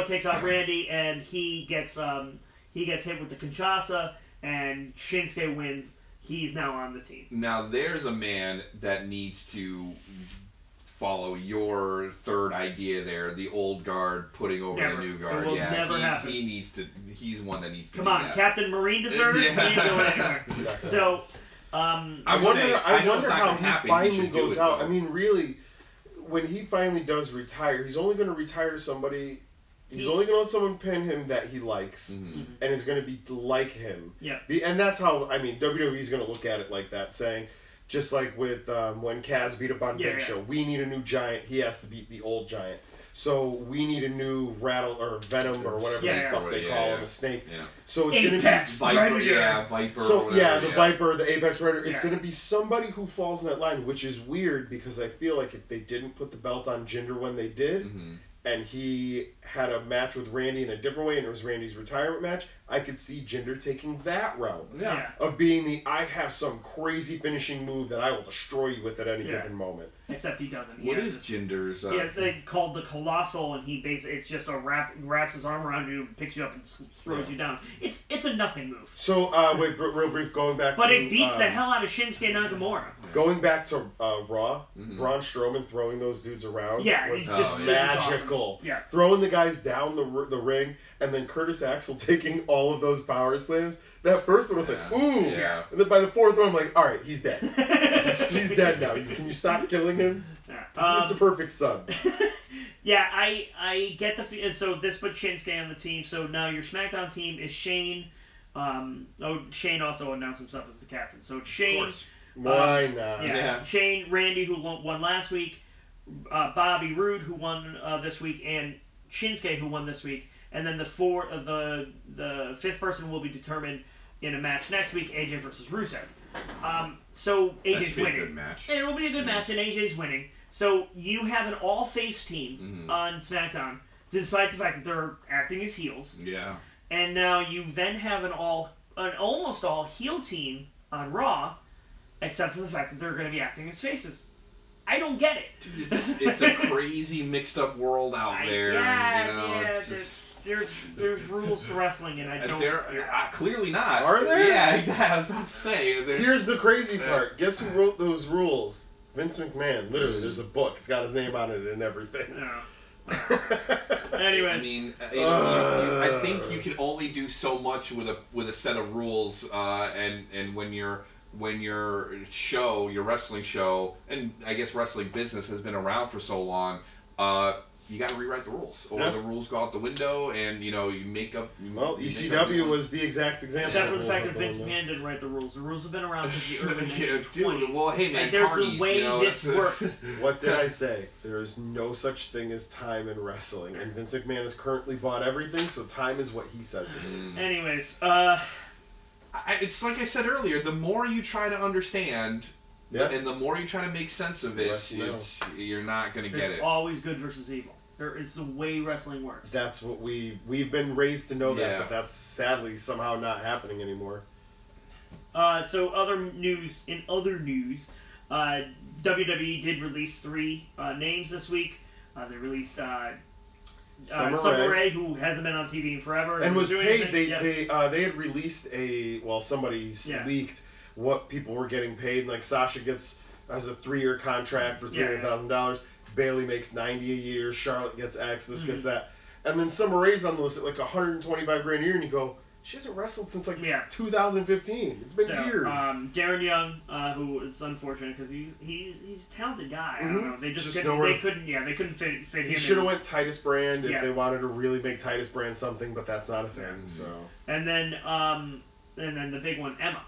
takes out Randy, and he gets hit with the Kinshasa, and Shinsuke wins. He's now on the team. Now, there's a man that needs to follow your third idea there, the old guard putting over the new guard. It will never happen. He needs to. He's one that needs to. Come on, that. Captain Marine deserter. He ain't going anywhere. So, I wonder how he finally goes out. Really, when he finally does retire, he's only going to retire to somebody. He's only going to let someone pin him that he likes and is going to be like him. Yeah. And that's how WWE's going to look at it like that, saying. Just like with when Kaz beat up on Big Show, we need a new giant. He has to beat the old giant. So we need a new Rattle or Venom or whatever the fuck they call him, a snake. Yeah. So it's going to be Viper. So the Viper, the Apex Rider. It's going to be somebody who falls in that line, which is weird because I feel like if they didn't put the belt on Jinder when they did, and he had a match with Randy in a different way, and it was Randy's retirement match, I could see Jinder taking that route. Yeah. Of being I have some crazy finishing move that I will destroy you with at any given moment. Except he doesn't. What is Jinder's? They called the Colossal, and he basically it's just wraps his arm around you, picks you up, and throws you down. It's a nothing move. So wait, real brief, going back. But it beats the hell out of Shinsuke Nakamura. Going back to Raw, Braun Strowman throwing those dudes around was just magical. Awesome. Yeah. Throwing the guys down the ring, and then Curtis Axel taking all of those power slams. That first one was like, ooh. Yeah. And then by the fourth one, I'm like, all right, he's dead. He's dead now. Can you stop killing him? This is Mr. Perfect Son. Yeah, I get the... So this put Shinsuke on the team. So now your SmackDown team is Shane. Shane also announced himself as the captain. So it's Shane... Of course. Why not? Yeah. Shane, Randy, who won last week. Bobby Roode, who won this week. And Shinsuke, who won this week. And then the fifth person will be determined in a match next week, AJ versus Rusev. So AJ's winning. A good match. It will be a good match, and AJ's winning. So you have an all-face team on SmackDown, despite the fact that they're acting as heels. Yeah. And now you then have an almost all heel team on Raw, except for the fact that they're going to be acting as faces. I don't get it. Dude, it's a crazy mixed up world out there. Yeah, there's rules to wrestling, and I don't. Clearly not. Are there? Yeah, exactly. I was about to say. Here's the crazy part. Guess who wrote those rules? Vince McMahon. Literally, there's a book. It's got his name on it and everything. Anyways, I mean, I think you can only do so much with a set of rules, and when your wrestling show, and I guess wrestling business has been around for so long, you got to rewrite the rules, or the rules go out the window, and you make up. Well, ECW was the exact example. Except for the fact that Vince McMahon didn't write the rules. The rules have been around since the early 1920s. Dude, well, hey man, and there's carnies, a way this works. What did I say? There is no such thing as time in wrestling, and Vince McMahon has currently bought everything, so time is what he says it is. Anyways, it's like I said earlier. The more you try to understand. Yeah. And the more you try to make sense of it, you're not going to get it. There's always good versus evil. It's the way wrestling works. That's what we've been raised to know that, but that's sadly somehow not happening anymore. So in other news, WWE did release 3 names this week. They released Summer Rae, who hasn't been on TV in forever. And was paid. They had released somebody's leaked what people were getting paid. Like Sasha has a 3-year contract for $300,000. Bailey makes $90 a year. Charlotte gets X. This gets that. And then Summer Rae's on the list at like $125 grand a year, and you go, she hasn't wrestled since like 2015. It's been years. Darren Young, who is unfortunate because he's a talented guy. I don't know. They couldn't fit him. He should have went Titus Brand if they wanted to really make Titus Brand something, but that's not a thing. So. And then the big one, Emma,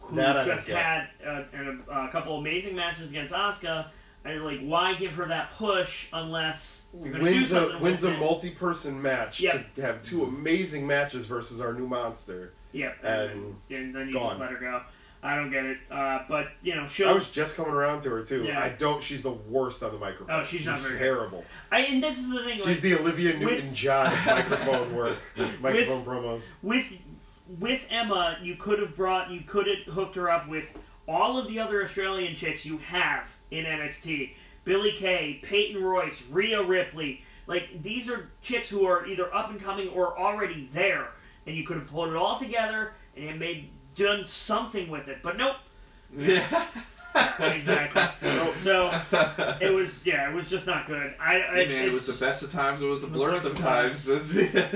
who just had a couple amazing matches against Asuka. And why give her that push unless you're going to do something wins a multi-person match to have 2 amazing matches versus our new monster. Yep. And then you gone. just let her go. I don't get it. But, I was just coming around to her, too. Yeah. She's the worst on the microphone. Oh, she's not very terrible. And this is the thing. She's the Olivia Newton-John microphone promos. With Emma, you could have hooked her up with all of the other Australian chicks you have in NXT. Billie Kay, Peyton Royce, Rhea Ripley. These are chicks who are either up and coming or already there. And you could have pulled it all together and done something with it. But nope. Yeah. Exactly. So it was just not good. It was the best of times. It was the worst of times.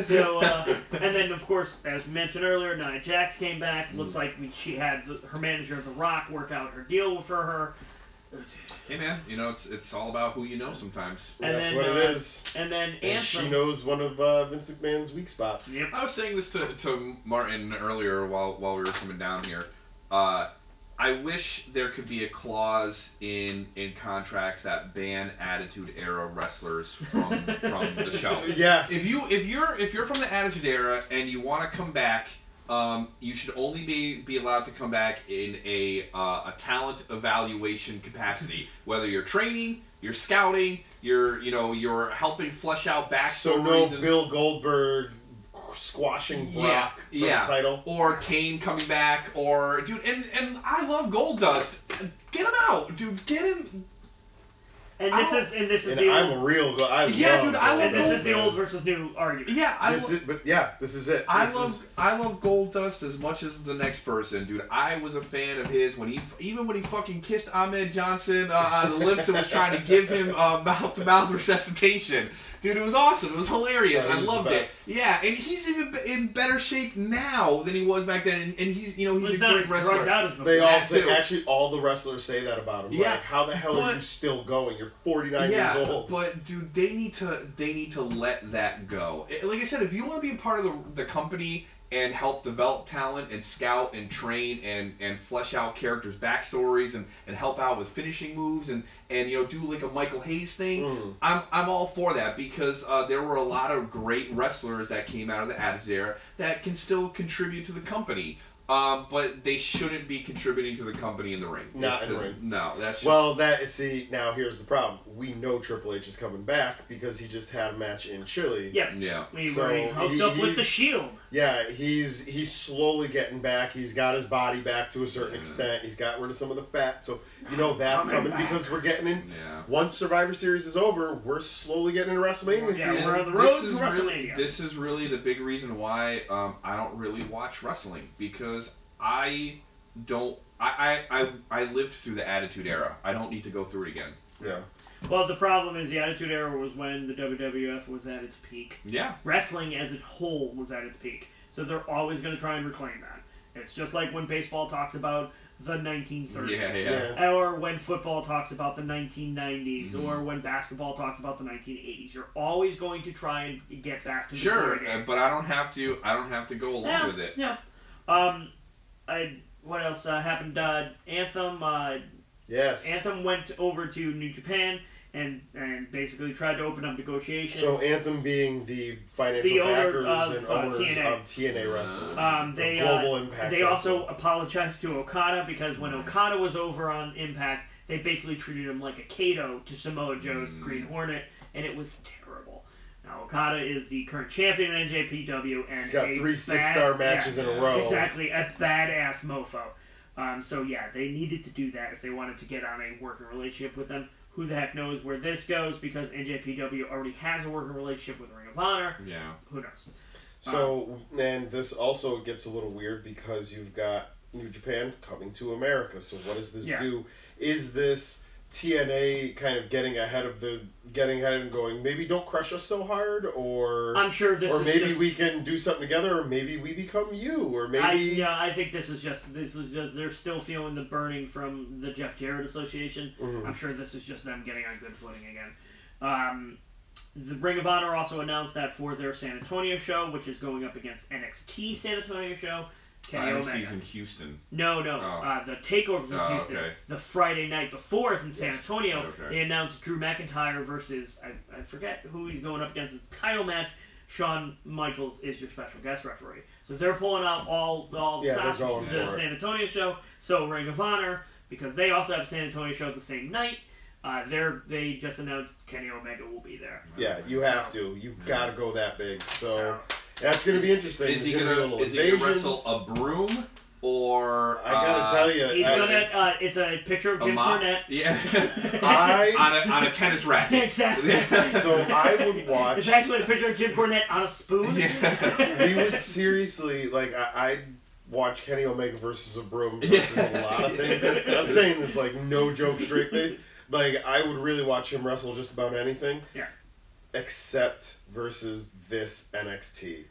So and then of course, as mentioned earlier, Nia Jax came back. Looks like she had her manager, The Rock, work out her deal for her. Hey man, it's all about who you know sometimes. That's what it is. And then and she knows one of Vince McMahon's weak spots. Yep. I was saying this to Martin earlier while we were coming down here. I wish there could be a clause in contracts that ban Attitude Era wrestlers from the show. Yeah. If you're from the Attitude Era and you want to come back, you should only be allowed to come back in a talent evaluation capacity. Whether you're training, you're scouting, you're helping flesh out backstories. So no Bill Goldberg squashing Brock for the title, or Kane coming back, or dude, and I love Goldust. Get him out, dude. Get him. And this is and the I'm a real guy. I love and this is the old versus new argument. Yeah, this is it. I love Goldust as much as the next person, dude. I was a fan of his when he fucking kissed Ahmed Johnson on the lips and was trying to give him mouth-to-mouth resuscitation. Dude, it was awesome. It was hilarious. I loved it. Yeah, and he's even in better shape now than he was back then. And he's a great wrestler. They all say, actually, all the wrestlers say that about him. Yeah. Like, how the hell are you still going? You're 49 years old. But dude, they need to let that go. Like I said, if you want to be a part of the company and help develop talent and scout and train and flesh out characters' backstories and help out with finishing moves and do like a Michael Hayes thing, I'm all for that, because there were a lot of great wrestlers that came out of the Attitude Era that can still contribute to the company. But they shouldn't be contributing to the company in the ring. Not in the ring. No, that's just... now here's the problem. We know Triple H is coming back because he just had a match in Chile. Yeah. He hooked up with the Shield. Yeah, he's slowly getting back. He's got his body back to a certain extent. He's got rid of some of the fat. So you know that's coming because we're getting in. Yeah. Once Survivor Series is over, we're slowly getting into WrestleMania season. We're on the road to WrestleMania. WrestleMania. This is really the big reason why I don't really watch wrestling, because I don't. I lived through the Attitude Era. I don't need to go through it again. Yeah. Well, the problem is the Attitude Era was when the WWF was at its peak. Yeah. Wrestling as a whole was at its peak. So they're always going to try and reclaim that. It's just like when baseball talks about the 1930s. Yeah. Or when football talks about the 1990s. Mm-hmm. Or when basketball talks about the 1980s. You're always going to try and get back to the Sure, days. but I don't have to. I don't have to go along with it. Yeah. What else happened? Anthem. Yes. Anthem went over to New Japan and basically tried to open up negotiations. So Anthem being the financial backers and owners TNA. of TNA Wrestling. Global Impact. They also apologized to Okada because when Okada was over on Impact, they basically treated him like a Kato to Samoa Joe's Green Hornet, and it was terrible. Now Okada is the current champion in NJPW, and he's got 3 6-star matches in a row. Exactly, a badass mofo. So yeah, they needed to do that if they wanted to get on a working relationship with them. Who the heck knows where this goes, because NJPW already has a working relationship with Ring of Honor. Yeah. Who knows? So, and this also gets a little weird because you've got New Japan coming to America. So what does this do? Is this TNA kind of getting ahead and going, maybe don't crush us so hard, or I'm sure this, or is maybe just, we can do something together, or maybe we become you, or maybe I think this is just they're still feeling the burning from the Jeff Jarrett Association. Mm-hmm. I'm sure this is just them getting on good footing again. The Ring of Honor also announced that for their San Antonio show, which is going up against NXT San Antonio show, Kenny Omega. NXT's in Houston. No. The takeover's in Houston. Okay. The Friday night before is in San Antonio. Okay. They announced Drew McIntyre versus I forget who he's going up against. It's a title match. Shawn Michaels is your special guest referee. So they're pulling out all the stops from the San Antonio show. So Ring of Honor, because they also have San Antonio show the same night. They just announced Kenny Omega will be there. Yeah, you have to. You've got to go that big. So that's going to be interesting. Is he going to wrestle a broom, or I got to tell you, he's gonna. It's a picture of Jim Cornette. Yeah, on a tennis racket. Exactly. So I would watch. It's actually a picture of Jim Cornette on a spoon. Yeah. We would seriously I'd watch Kenny Omega versus a broom versus a lot of things. And I'm saying this like no joke, straight face. Like, I would really watch him wrestle just about anything. Yeah. Except versus this NXT.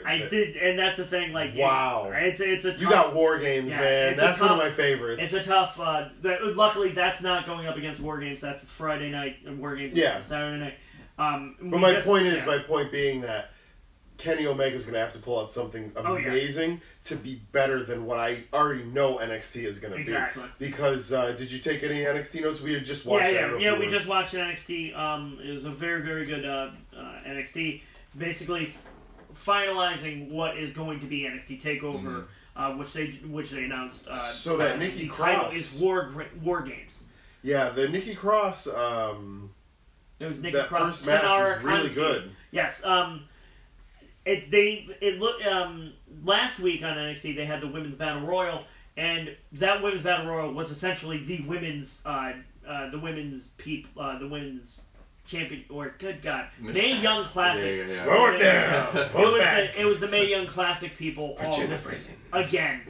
I did, and that's the thing. Like, wow, it's a tough, you got War Games, man. That's one of my favorites. It's a tough. Luckily, that's not going up against War Games. That's Friday night, and War Games is Saturday night. But my point being that Kenny Omega's going to have to pull out something amazing to be better than what I already know NXT is going to be. Because did you take any NXT notes? We had just watched it. We just watched NXT. It was a very, very good NXT. Basically, finalizing what is going to be NXT Takeover, which they announced. So that Nikki Cross title is War Games. Yeah, the Nikki Cross. It was Nikki that Cross. First match was really good. Yes. Last week on NXT they had the Women's Battle Royal, and that Women's Battle Royal was essentially the women's champion, or good God, Mae Young Classic. Slow it down. It was the Mae Young Classic people all this again.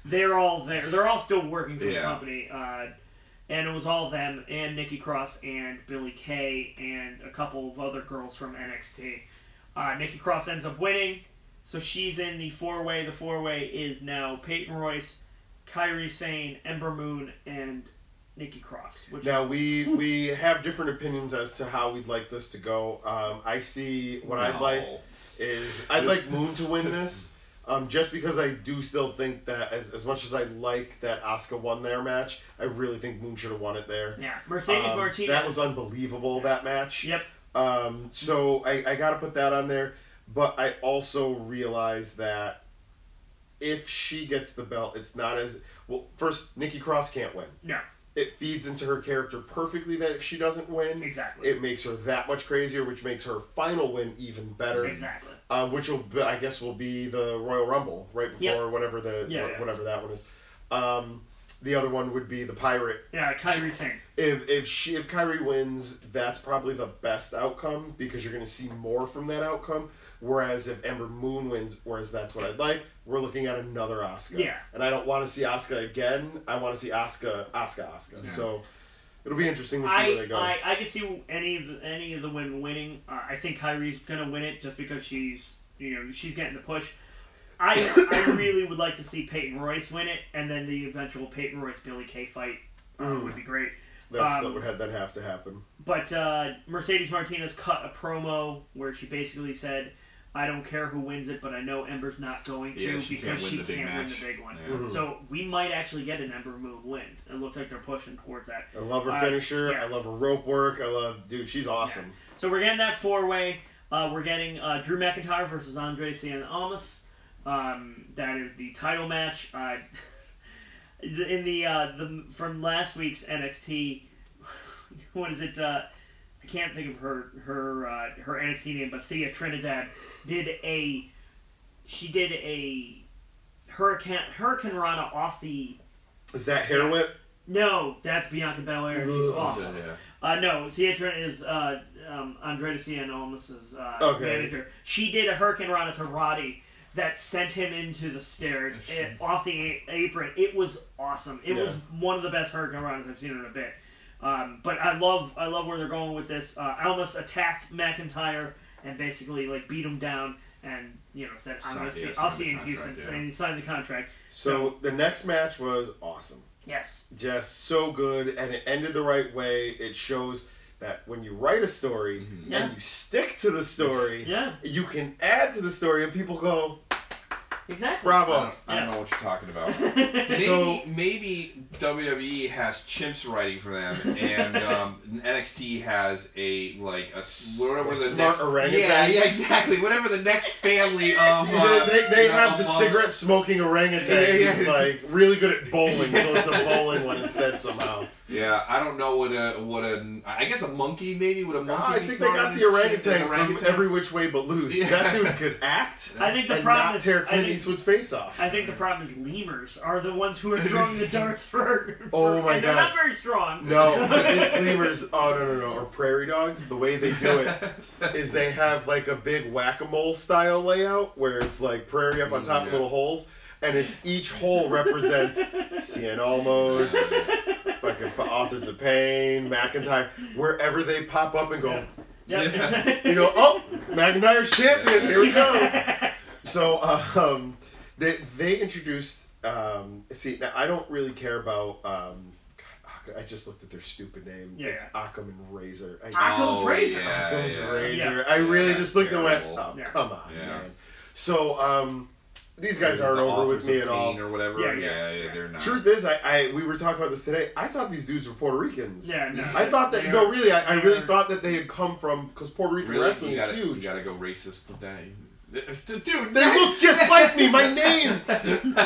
They're all there. They're all still working for the company. And it was all them and Nikki Cross and Billie Kay and a couple of other girls from NXT. Nikki Cross ends up winning, so she's in the four-way. The four-way is now Peyton Royce, Kairi Sane, Ember Moon, and Nikki Cross. Now, we have different opinions as to how we'd like this to go. I see what I'd like is I'd like Moon to win this, just because I do still think that as much as I like that Asuka won their match, I really think Moon should have won it there. Yeah, Mercedes Martinez. That was unbelievable, that match. Yep. So I got to put that on there, but I also realize that if she gets the belt, it's not as well. First, Nikki Cross can't win. No. It feeds into her character perfectly that if she doesn't win, it makes her that much crazier, which makes her final win even better. Exactly. Which I guess will be the Royal Rumble right before whatever whatever that one is. the other one would be the Pirate. Yeah, Kairi Sane. If Kairi wins, that's probably the best outcome because you're going to see more from that outcome. Whereas if Ember Moon wins, whereas that's what I'd like, we're looking at another Asuka. Yeah. And I don't want to see Asuka again. I want to see Asuka. Yeah. So it'll be interesting to see where they go. I could see any of the women winning. I think Kairi's gonna win it just because she's getting the push. I really would like to see Peyton Royce win it, and then the eventual Peyton Royce Billie Kay fight would be great. That split would then have to happen. But Mercedes Martinez cut a promo where she basically said, I don't care who wins it, but I know Ember's not going to because she can't win the big one. Yeah. Mm-hmm. So we might actually get an Ember Moon win. It looks like they're pushing towards that. I love her finisher. Yeah. I love her rope work. Dude, she's awesome. Yeah. So we're getting that 4-way. We're getting Drew McIntyre versus Andre Cien Almas. That is the title match. In the from last week's NXT, what is it? I can't think of her NXT name, but Thea Trinidad did a Hurricane Rana off the. Is that hair whip? No, that's Bianca Belair. She's off. Yeah. No, Thea Trinidad is Andre Cien Almas's manager. She did a Hurricane Rana to Roddy that sent him into the stairs off the apron. It was awesome. It was one of the best Hurricane Ranas I've seen in a bit. But I love where they're going with this. Almas attacked McIntyre and basically beat him down and said, I'll see you in Houston. Yeah. And he signed the contract. So the next match was awesome. Yes. Just so good, and it ended the right way. It shows that when you write a story and you stick to the story, you can add to the story and people go, exactly. Bravo. I don't know what you're talking about. Maybe WWE has chimps writing for them, and NXT has a smart orangutan. Yeah, exactly. Whatever the next family of they have the cigarette smoking orangutan who's really good at bowling, so it's a bowling one instead somehow. Yeah, I don't know I guess a monkey maybe would a monkey. I think they got the orangutan from Every Which Way But Loose. Yeah. That dude could act. I think the problem is tear Clint Eastwood's face off. I think the problem is lemurs are the ones who are throwing the darts for oh my god, they're not very strong. No, it's lemurs. Oh no, or prairie dogs. The way they do it is they have a big whack-a-mole style layout where it's prairie up on top of little holes, and it's each hole represents Cien Almas, fucking Authors of Pain, McIntyre, wherever they pop up and go. Yeah. You go, oh, McIntyre's champion. Here we go. So they introduced. See, now I don't really care about. I just looked at their stupid name. Yeah. It's Occam and Razor. Occam's Razor. Occam's Razor. Yeah. I really just looked and went, oh, come on, man. So these guys aren't over with me at all. Or whatever. Yeah, they're not. Truth is, we were talking about this today. I thought these dudes were Puerto Ricans. Yeah, no. I thought that. No, really, I really thought that they had come from because Puerto Rican wrestling is huge. You gotta go racist with that. Dude, they look just like me. My name.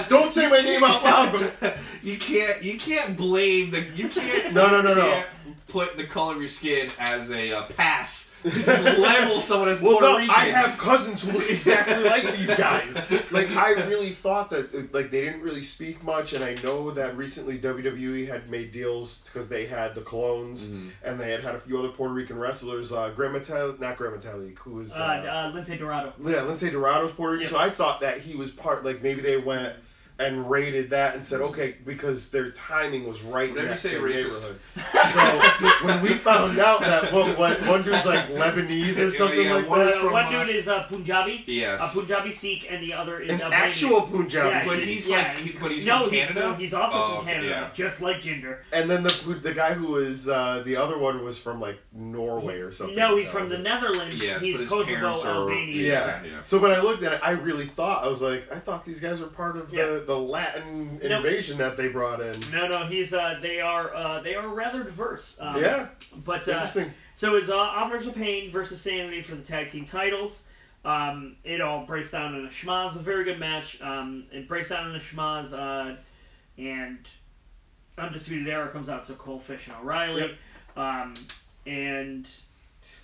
Don't say my name out loud. But you can't blame the. You can't. No. Put the color of your skin as a pass. To just label someone as Puerto Rican. I have cousins who look exactly like these guys. I really thought that they didn't really speak much, and I know that recently WWE had made deals because they had the clones, and they had a few other Puerto Rican wrestlers. Not Graham Metalik, who was Lince Dorado. Yeah, Lince Dorado's Puerto Rican. So I thought that he was part. Maybe they went and rated that and said, okay, because their timing was right in that same neighborhood. So when we found out that one dude's Lebanese or something like that. One dude is Punjabi. Yes. Punjabi Sikh, and the other is an actual Punjabi Sikh. But he's from Canada? He's also from Canada, just like Jinder. And then the guy who was, the other one was from Norway or something. No, he's from the Netherlands. Yes, he's Kosovo, Albania. Yeah. So when I looked at it, I really thought, I was I thought these guys were part of the Latin invasion that they brought in. No, he's they are rather diverse. But interesting. So it's Authors of Pain versus Sanity for the tag team titles. It all breaks down in a schmaz. A very good match. It breaks down in a schmaz, and Undisputed Era comes out. So Cole, Fish, and O'Reilly, and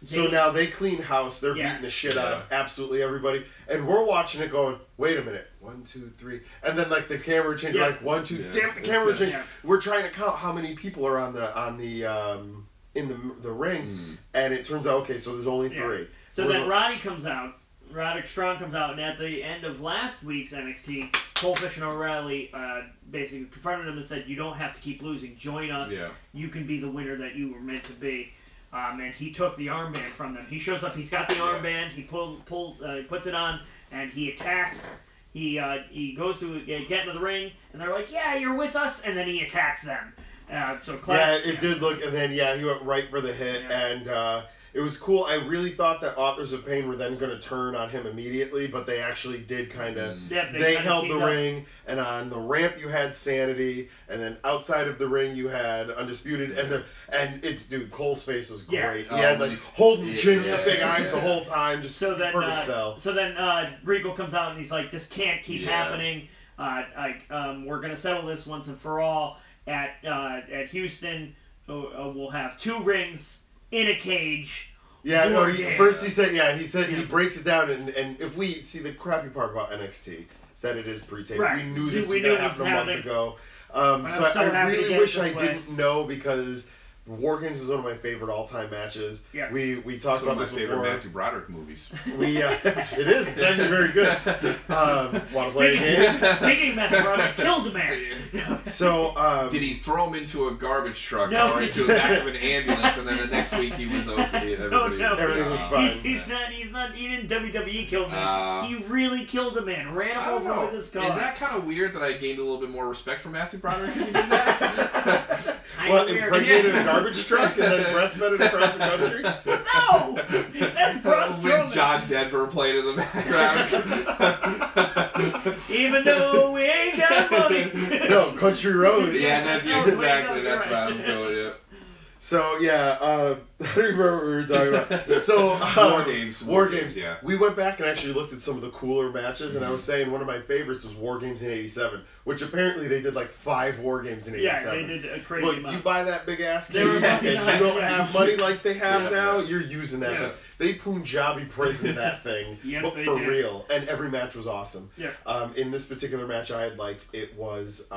So now they clean house. They're beating the shit out of absolutely everybody. And we're watching it going, wait a minute. 1, 2, 3. And then like the camera change, like 1, 2, damn it, the camera change. We're trying to count how many people are on the in the ring. And it turns out, okay, so there's only 3. So then Roddy comes out. Roderick Strong comes out, and at the end of last week's NXT, Colefish and O'Reilly basically confronted him and said, "You don't have to keep losing. Join us. Yeah. You can be the winner that you were meant to be." And he took the armband from them. He shows up. He's got the armband. He puts it on, and he attacks. He goes to get into the ring, and they're like, "Yeah, you're with us," and then he attacks them. It did look, and then he went right for the hit, and it was cool. I really thought that Authors of Pain were then going to turn on him immediately, but they actually did kind of. They held the ring, and on the ramp you had Sanity, and then outside of the ring you had Undisputed, and it's Cole's face was great. He had like holding chin with the big eyes the whole time, just perfect sell. So then Regal comes out and he's like, "This can't keep happening. We're going to settle this once and for all at Houston. We'll have 2 rings." In a cage. First he said he breaks it down, and if we see the crappy part about NXT is that it is pre-taped. Right. We knew this was going to happen a month ago. So I really wish I didn't know, because War Games is one of my favorite all-time matches. Yeah. We talked about this before. One of my favorite Matthew Broderick movies. It is. It's actually very good. Want to play a game? Speaking of Matthew Broderick, killed a man. So did he throw him into a garbage truck No, or into the back of an ambulance, and then the next week he was okay? Everything was fine. He didn't WWE kill a man. He really killed a man. Ran him over with his car. Is that kind of weird that I gained a little bit more respect for Matthew Broderick because he did that? Impregnated a garbage truck and then breastfed it across the country? No! That's Braun Strowman. With John Denver played in the background. Even though we ain't got money. No, Country Roads. That's exactly. That's what I was going, So, I don't remember what we were talking about. So, War Games. Yeah. We went back and actually looked at some of the cooler matches, and I was saying one of my favorites was War Games in '87, which apparently they did like 5 War Games in '87. Yeah, they did a crazy amount. Look, you buy that big ass cage, and you don't have money like they have now, you're using that thing. They Punjabi prisoned that thing, but for real. And every match was awesome. Yeah. In this particular match I had liked, it was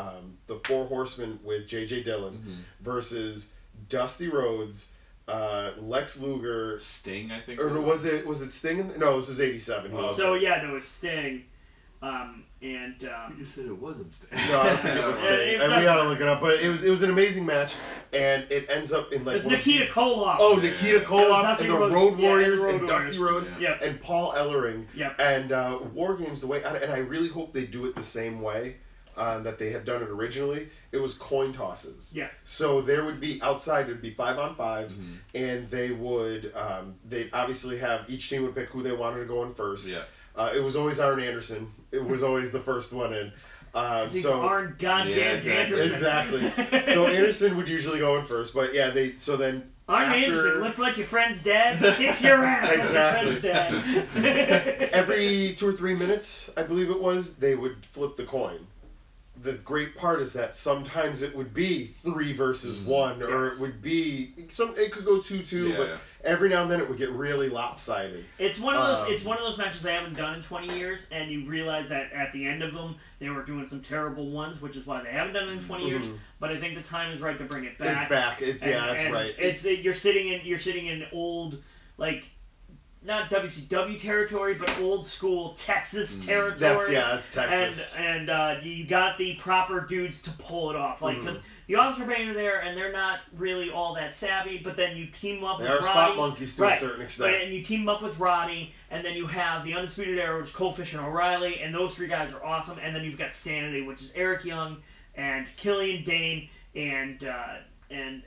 the 4 Horsemen with J.J. Dillon versus Dusty Rhodes, Lex Luger, Sting, I think. Or was it Sting? No, this was '87. No, it was Sting. You just said it wasn't Sting. No, I don't think it was Sting. We gotta look it up, but it was an amazing match, and it ends up in like. It's Nikita Koloff. Oh, Nikita Koloff and the Road Warriors and Dusty Rhodes and Paul Ellering. Yep. And War Games, the way, and I really hope they do it the same way that they had done it originally. It was coin tosses. Yeah. So there would be outside. It would be 5-on-5, and they would. They obviously have each team would pick who they wanted to go in first. Yeah. It was always Arn Anderson. It was always the first one in. Arn goddamn Anderson. Exactly. So Anderson would usually go in first, but Arn Anderson looks like your friend's dad. Kicks your ass. Exactly. Like your friend's dad. Every 2 or 3 minutes, I believe it was, they would flip the coin. The great part is that sometimes it would be 3 versus 1, or it would be it could go 2-2, but every now and then it would get really lopsided. It's one of those. It's one of those matches they haven't done in 20 years, and you realize that at the end of them they were doing some terrible ones, which is why they haven't done it in 20 years. But I think the time is right to bring it back. It's back. That's right. You're sitting in old not WCW territory, but old school Texas territory. That's Texas. And you got the proper dudes to pull it off. Like, because the Authors of Pain are there, and they're not really all that savvy, but then you team up with Roddy. They are spot monkeys to a certain extent. Right, and you team up with Roddy, and then you have the Undisputed Era, which is Colefish and O'Reilly, and those 3 guys are awesome. And then you've got Sanity, which is Eric Young, and Killian Dane, and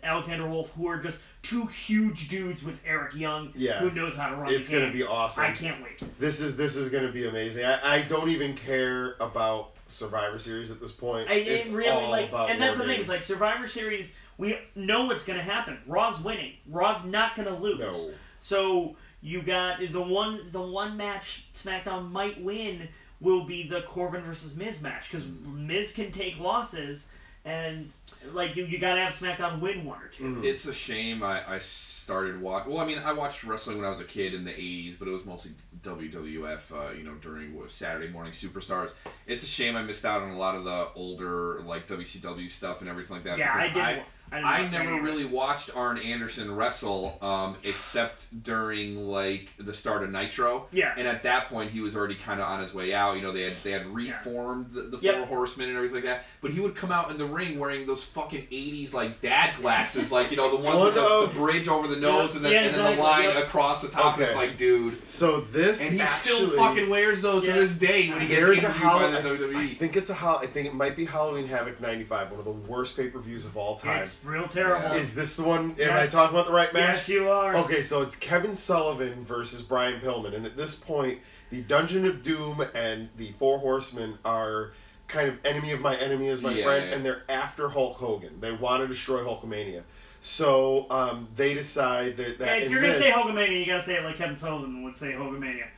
Alexander Wolf, who are just 2 huge dudes with Eric Young, who knows how to run. It's going to be awesome. I can't wait. This is going to be amazing. I don't even care about Survivor Series at this point. It's really all about and that's War the thing. Games. It's like Survivor Series. We know what's going to happen. Raw's winning. Raw's not going to lose. No. So you got the one match SmackDown might win will be the Corbin versus Miz match, because Miz can take losses. And like you gotta have SmackDown win one or two. It's a shame I started watching. Well, I mean, I watched wrestling when I was a kid in the '80s, but it was mostly WWF. During Saturday Morning Superstars. It's a shame I missed out on a lot of the older like WCW stuff and everything like that. Yeah, I did. I never really watched Arn Anderson wrestle except during like the start of Nitro. Yeah. And at that point, he was already kind of on his way out. They had reformed the Four Horsemen and everything like that. But he would come out in the ring wearing those fucking '80s like dad glasses, like the ones with the bridge over the nose and then the line across the top. Okay. It's like, dude. So this and he still fucking wears those to this day when he gets interviewed by the WWE. I think it might be Halloween Havoc '95, one of the worst pay-per-views of all time. It's real terrible. Is this the one? Am I talking about the right match? Yes, you are. Okay, so it's Kevin Sullivan versus Brian Pillman, and at this point, the Dungeon of Doom and the Four Horsemen are kind of enemy of my enemy is my friend, and they're after Hulk Hogan. They want to destroy Hulkamania. So they decide that if you're going to say Hulkamania, you got to say it like Kevin Sullivan would say Hulkamania.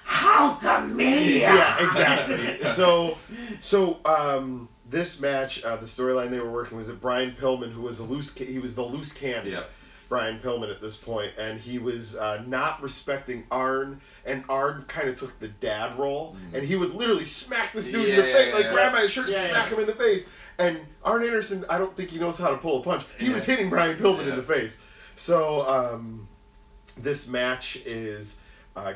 Hulkamania! Yeah, exactly. So this match, the storyline they were working was that Brian Pillman, who was he was the loose cannon. Brian Pillman at this point, and he was not respecting Arn, and Arn kind of took the dad role, and he would literally smack this dude in the face, like grab my shirt and smack him in the face. And Arn Anderson, I don't think he knows how to pull a punch. He was hitting Brian Pillman in the face. So this match is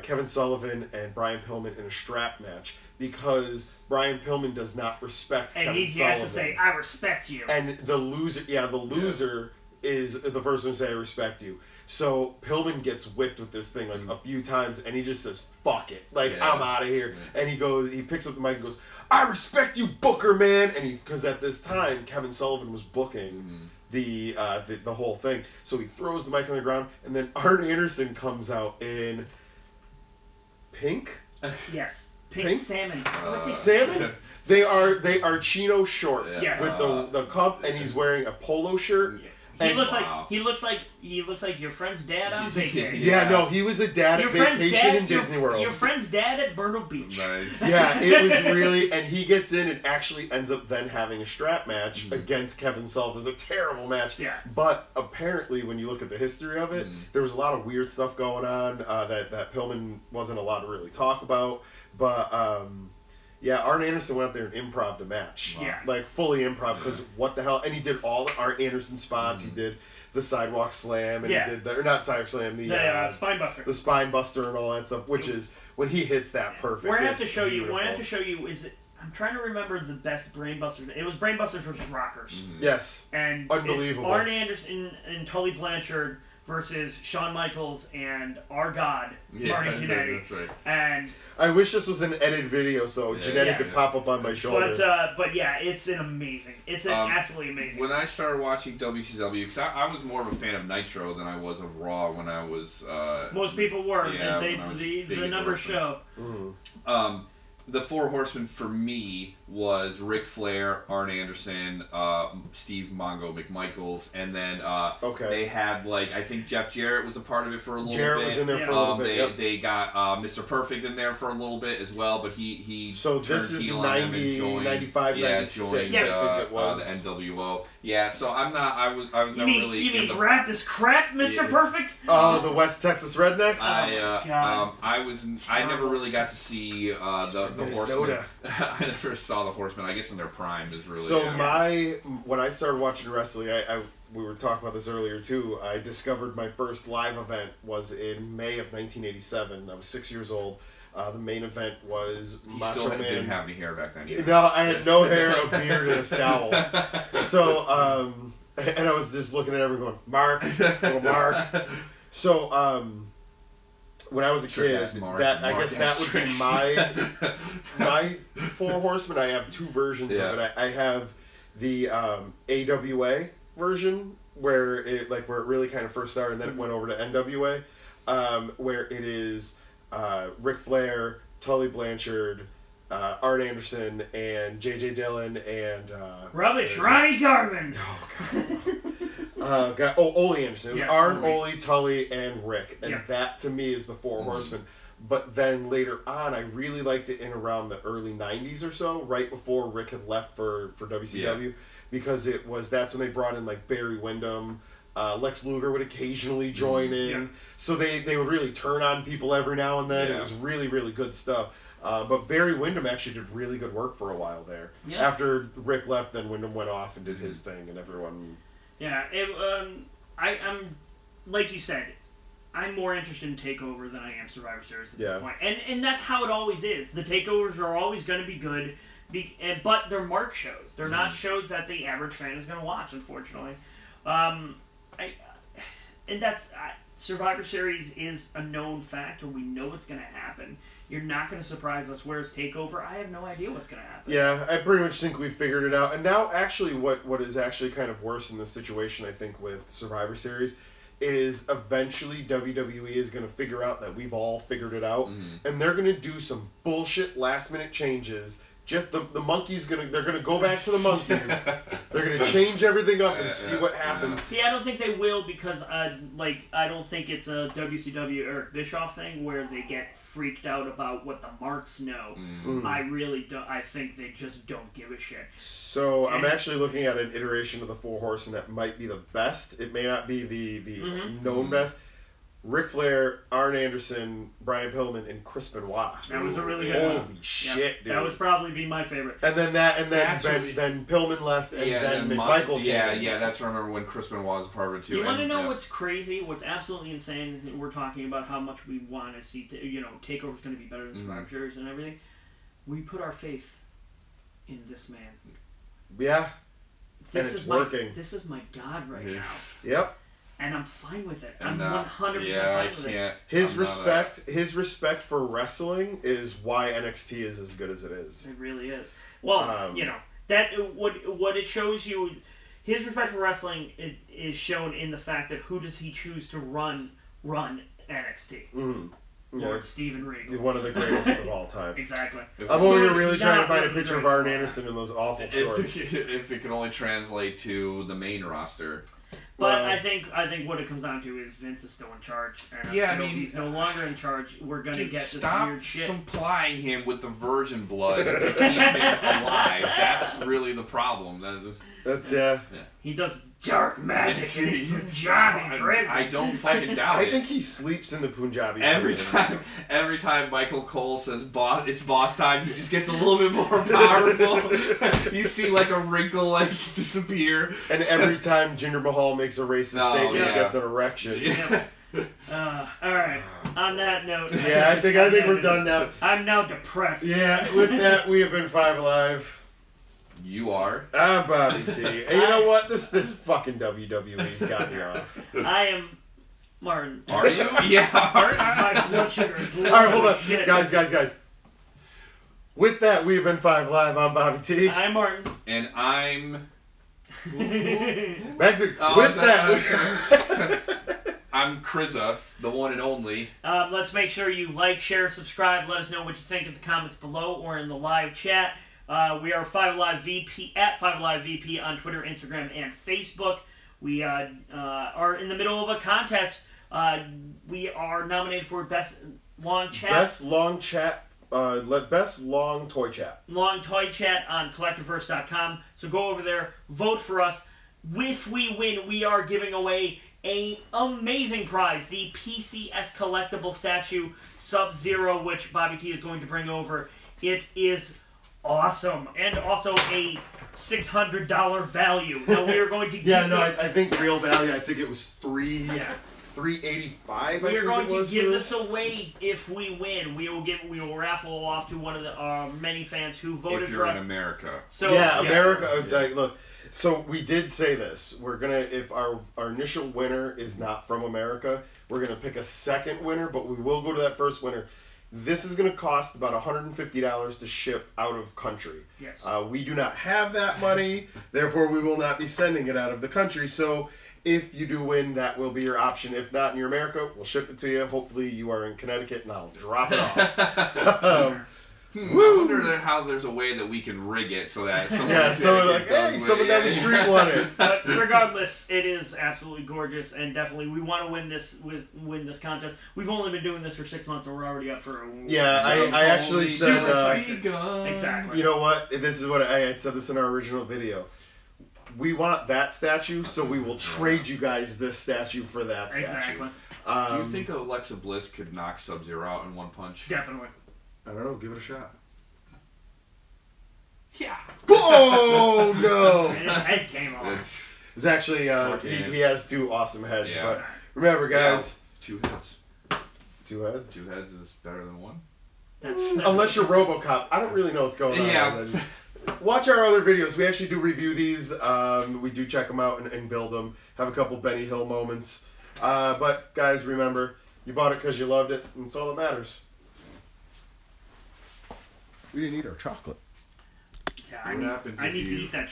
Kevin Sullivan and Brian Pillman in a strap match because Brian Pillman does not respect Kevin Sullivan. And he has to say, I respect you. And the loser is the first one to say, I respect you. So Pillman gets whipped with this thing like a few times, and he just says, fuck it. Like, I'm out of here. And he picks up the mic and goes, I respect you, Booker, man. And because at this time, Kevin Sullivan was booking the whole thing. So he throws the mic on the ground, and then Arn Anderson comes out in pink? Yes. Pink salmon. Salmon? They are chino shorts with the cup, and he's wearing a polo shirt. He looks like your friend's dad on vacation. He was a dad at vacation in Disney World. Your friend's dad at Myrtle Beach. Nice. Yeah, it was really, and he gets in and actually ends up then having a strap match against Kevin Sullivan. It was a terrible match. Yeah. But apparently, when you look at the history of it, there was a lot of weird stuff going on that Pillman wasn't allowed to really talk about. But Arn Anderson went out there and improv'd a match. Yeah. Like, fully improv, because what the hell? And he did all the Arn Anderson spots. He did the sidewalk slam, and he did or not sidewalk slam, the spine buster. The spine buster and all that stuff, which is, when he hits that perfect. We're going to have to show you, I'm trying to remember the best brain busters. It was brain busters versus rockers. Yes. And unbelievable. It's Arn Anderson and Tully Blanchard versus Shawn Michaels and our God, Marty Jannetty. That's right. And I wish this was an edited video so Jannetty could pop up on my shoulder. But yeah, it's absolutely amazing. When I started watching WCW, because I was more of a fan of Nitro than I was of Raw when I was... most people were. The numbers show. The Four Horsemen for me was Ric Flair, Arn Anderson, Steve Mongo McMichaels, and then they had I think Jeff Jarrett was a part of it for a little bit. Jarrett was in there for a little bit. They got Mr. Perfect in there for a little bit as well, but he so this is 90, 95, 96. Joined, I think it was the NWO. Yeah, so I'm not. I was never really. You mean rap is crap, Mr. Perfect? Oh, the West Texas Rednecks. I never really got to see the Minnesota. Horsemen. I never saw the Horsemen. I guess in their prime is really. So when I started watching wrestling, we were talking about this earlier too. I discovered my first live event was in May of 1987. I was 6 years old. The main event was Macho Man. Didn't have any hair back then either. No, I had no hair, a beard, and a scowl. So, and I was just looking at everyone going, Mark, little Mark. So, when I was a kid, I guess that would be my Four Horsemen. I have two versions of it. I have the AWA version where it really kind of first started, and then it went over to NWA, where it is Ric Flair, Tully Blanchard, Arn Anderson, and J.J. Dillon, and rubbish, Ronnie Garvin. Oh god! Ole Anderson. It was Arn, Ole, Tully, and Rick, and that to me is the Four Horsemen. But then later on, I really liked it in around the early '90s or so, right before Rick had left for WCW. because that's when they brought in like Barry Windham. Lex Luger would occasionally join in. Yeah. So they would really turn on people every now and then. Yeah. It was really, really good stuff. But Barry Windham actually did really good work for a while there. Yeah. After Rick left, then Windham went off and did his thing, and everyone... Yeah, I'm like you said, I'm more interested in TakeOver than I am Survivor Series at this point. And that's how it always is. The TakeOvers are always going to be good, but they're mark shows. They're not shows that the average fan is going to watch, unfortunately. Survivor Series is a known factor. We know what's going to happen. You're not going to surprise us. Whereas TakeOver, I have no idea what's going to happen. Yeah, I pretty much think we figured it out. And now, actually, what is actually kind of worse in this situation, I think, with Survivor Series, is eventually WWE is going to figure out that we've all figured it out, and they're going to do some bullshit last-minute changes. Just the monkeys they're gonna go back to the monkeys. They're gonna change everything up and see what happens. See, I don't think they will because I don't think it's a WCW Eric Bischoff thing where they get freaked out about what the marks know. I really don't. I think they just don't give a shit. So I'm actually looking at an iteration of the Four Horsemen that might be the best. It may not be the known best. Ric Flair, Arn Anderson, Brian Pillman, and Chris Benoit. That was a really good one. Holy shit, dude! That would probably be my favorite. And then then Pillman left, and then McMichael came. Yeah, that's I remember when Chris Benoit was a part of it too. You want to know what's crazy? What's absolutely insane? We're talking about how much we want to see. TakeOver's going to be better than Survivor Series and everything. We put our faith in this man. Yeah, and it's working. This is my god right now. Yep. And I'm fine with it. And, I'm 100% fine with it. His respect for wrestling is why NXT is as good as it is. It really is. Well, that what it shows you, his respect for wrestling is shown in the fact that who does he choose to run NXT? Lord Steven Regal. One of the greatest of all time. Exactly. I'm over here really trying to find a picture of Arn Anderson in those awful shorts. If it could only translate to the main roster. But I think what it comes down to is Vince is still in charge. And he's no longer in charge. We're going to get this weird shit. Stop supplying him with the virgin blood to keep him alive. That's really the problem. He does dark magic in his Punjabi prison. I don't fucking doubt it. I think he sleeps in the Punjabi prison. Every time Michael Cole says it's boss time, he just gets a little bit more powerful. You see like a wrinkle disappear. And every time Jinder Mahal makes a racist statement, he gets an erection. Alright. On that note. Yeah, I think we're done now. I'm now depressed. Yeah, with that, we have been 5 Alive. You are. I'm Bobby T. Hey, you know what? This fucking WWE's got me off. I am Martin. Are you? Yeah. My blood sugar is low. Alright, hold on. Guys. With that, we have been 5 Live. I'm Bobby T. I'm Martin. And I'm... Max, with that... I'm Kriza, the one and only. Let's make sure you like, share, subscribe. Let us know what you think in the comments below or in the live chat. We are 5 Alive VP at 5 Alive VP on Twitter, Instagram, and Facebook. We are in the middle of a contest. We are nominated for Best Long Chat. Best Long Toy Chat. Long Toy Chat on Collectorverse.com. So go over there, vote for us. If we win, we are giving away an amazing prize, the PCS collectible statue Sub-Zero, which Bobby T is going to bring over. It is awesome, and also a $600 value. Now we are going to give I think real value. I think it was $385. We are going to give this away if we win. We will raffle off to one of the many fans who voted for us. If you're in America. So America. Look. So we did say this. We're gonna, if our initial winner is not from America, we're gonna pick a second winner, but we will go to that first winner. This is gonna cost about $150 to ship out of country. Yes. We do not have that money, therefore we will not be sending it out of the country. So if you do win, that will be your option. If not, in your America, we'll ship it to you. Hopefully you are in Connecticut, and I'll drop it off. I wonder how there's a way that we can rig it so that someone like, hey, someone down the street won it. But regardless, it is absolutely gorgeous, and definitely we want to win this contest. We've only been doing this for 6 months, and we're already up for I actually said exactly. You know what? This is what I had said this in our original video. we want that statue, so we will trade you guys this statue for that statue. Exactly. Do you think Alexa Bliss could knock Sub-Zero out in one punch? Definitely. I don't know. Give it a shot. Yeah. Oh no! And his head came off. It's actually he has 2 awesome heads. Yeah. But remember, guys, 2 heads. 2 heads. 2 heads is better than 1. That's Unless you're RoboCop, I don't really know what's going on. Yeah. Watch our other videos. We actually do review these. We do check them out and build them. Have a couple Benny Hill moments. But guys, remember, you bought it because you loved it, and it's all that matters. We didn't eat our chocolate. Yeah, What happens I if need to you- eat that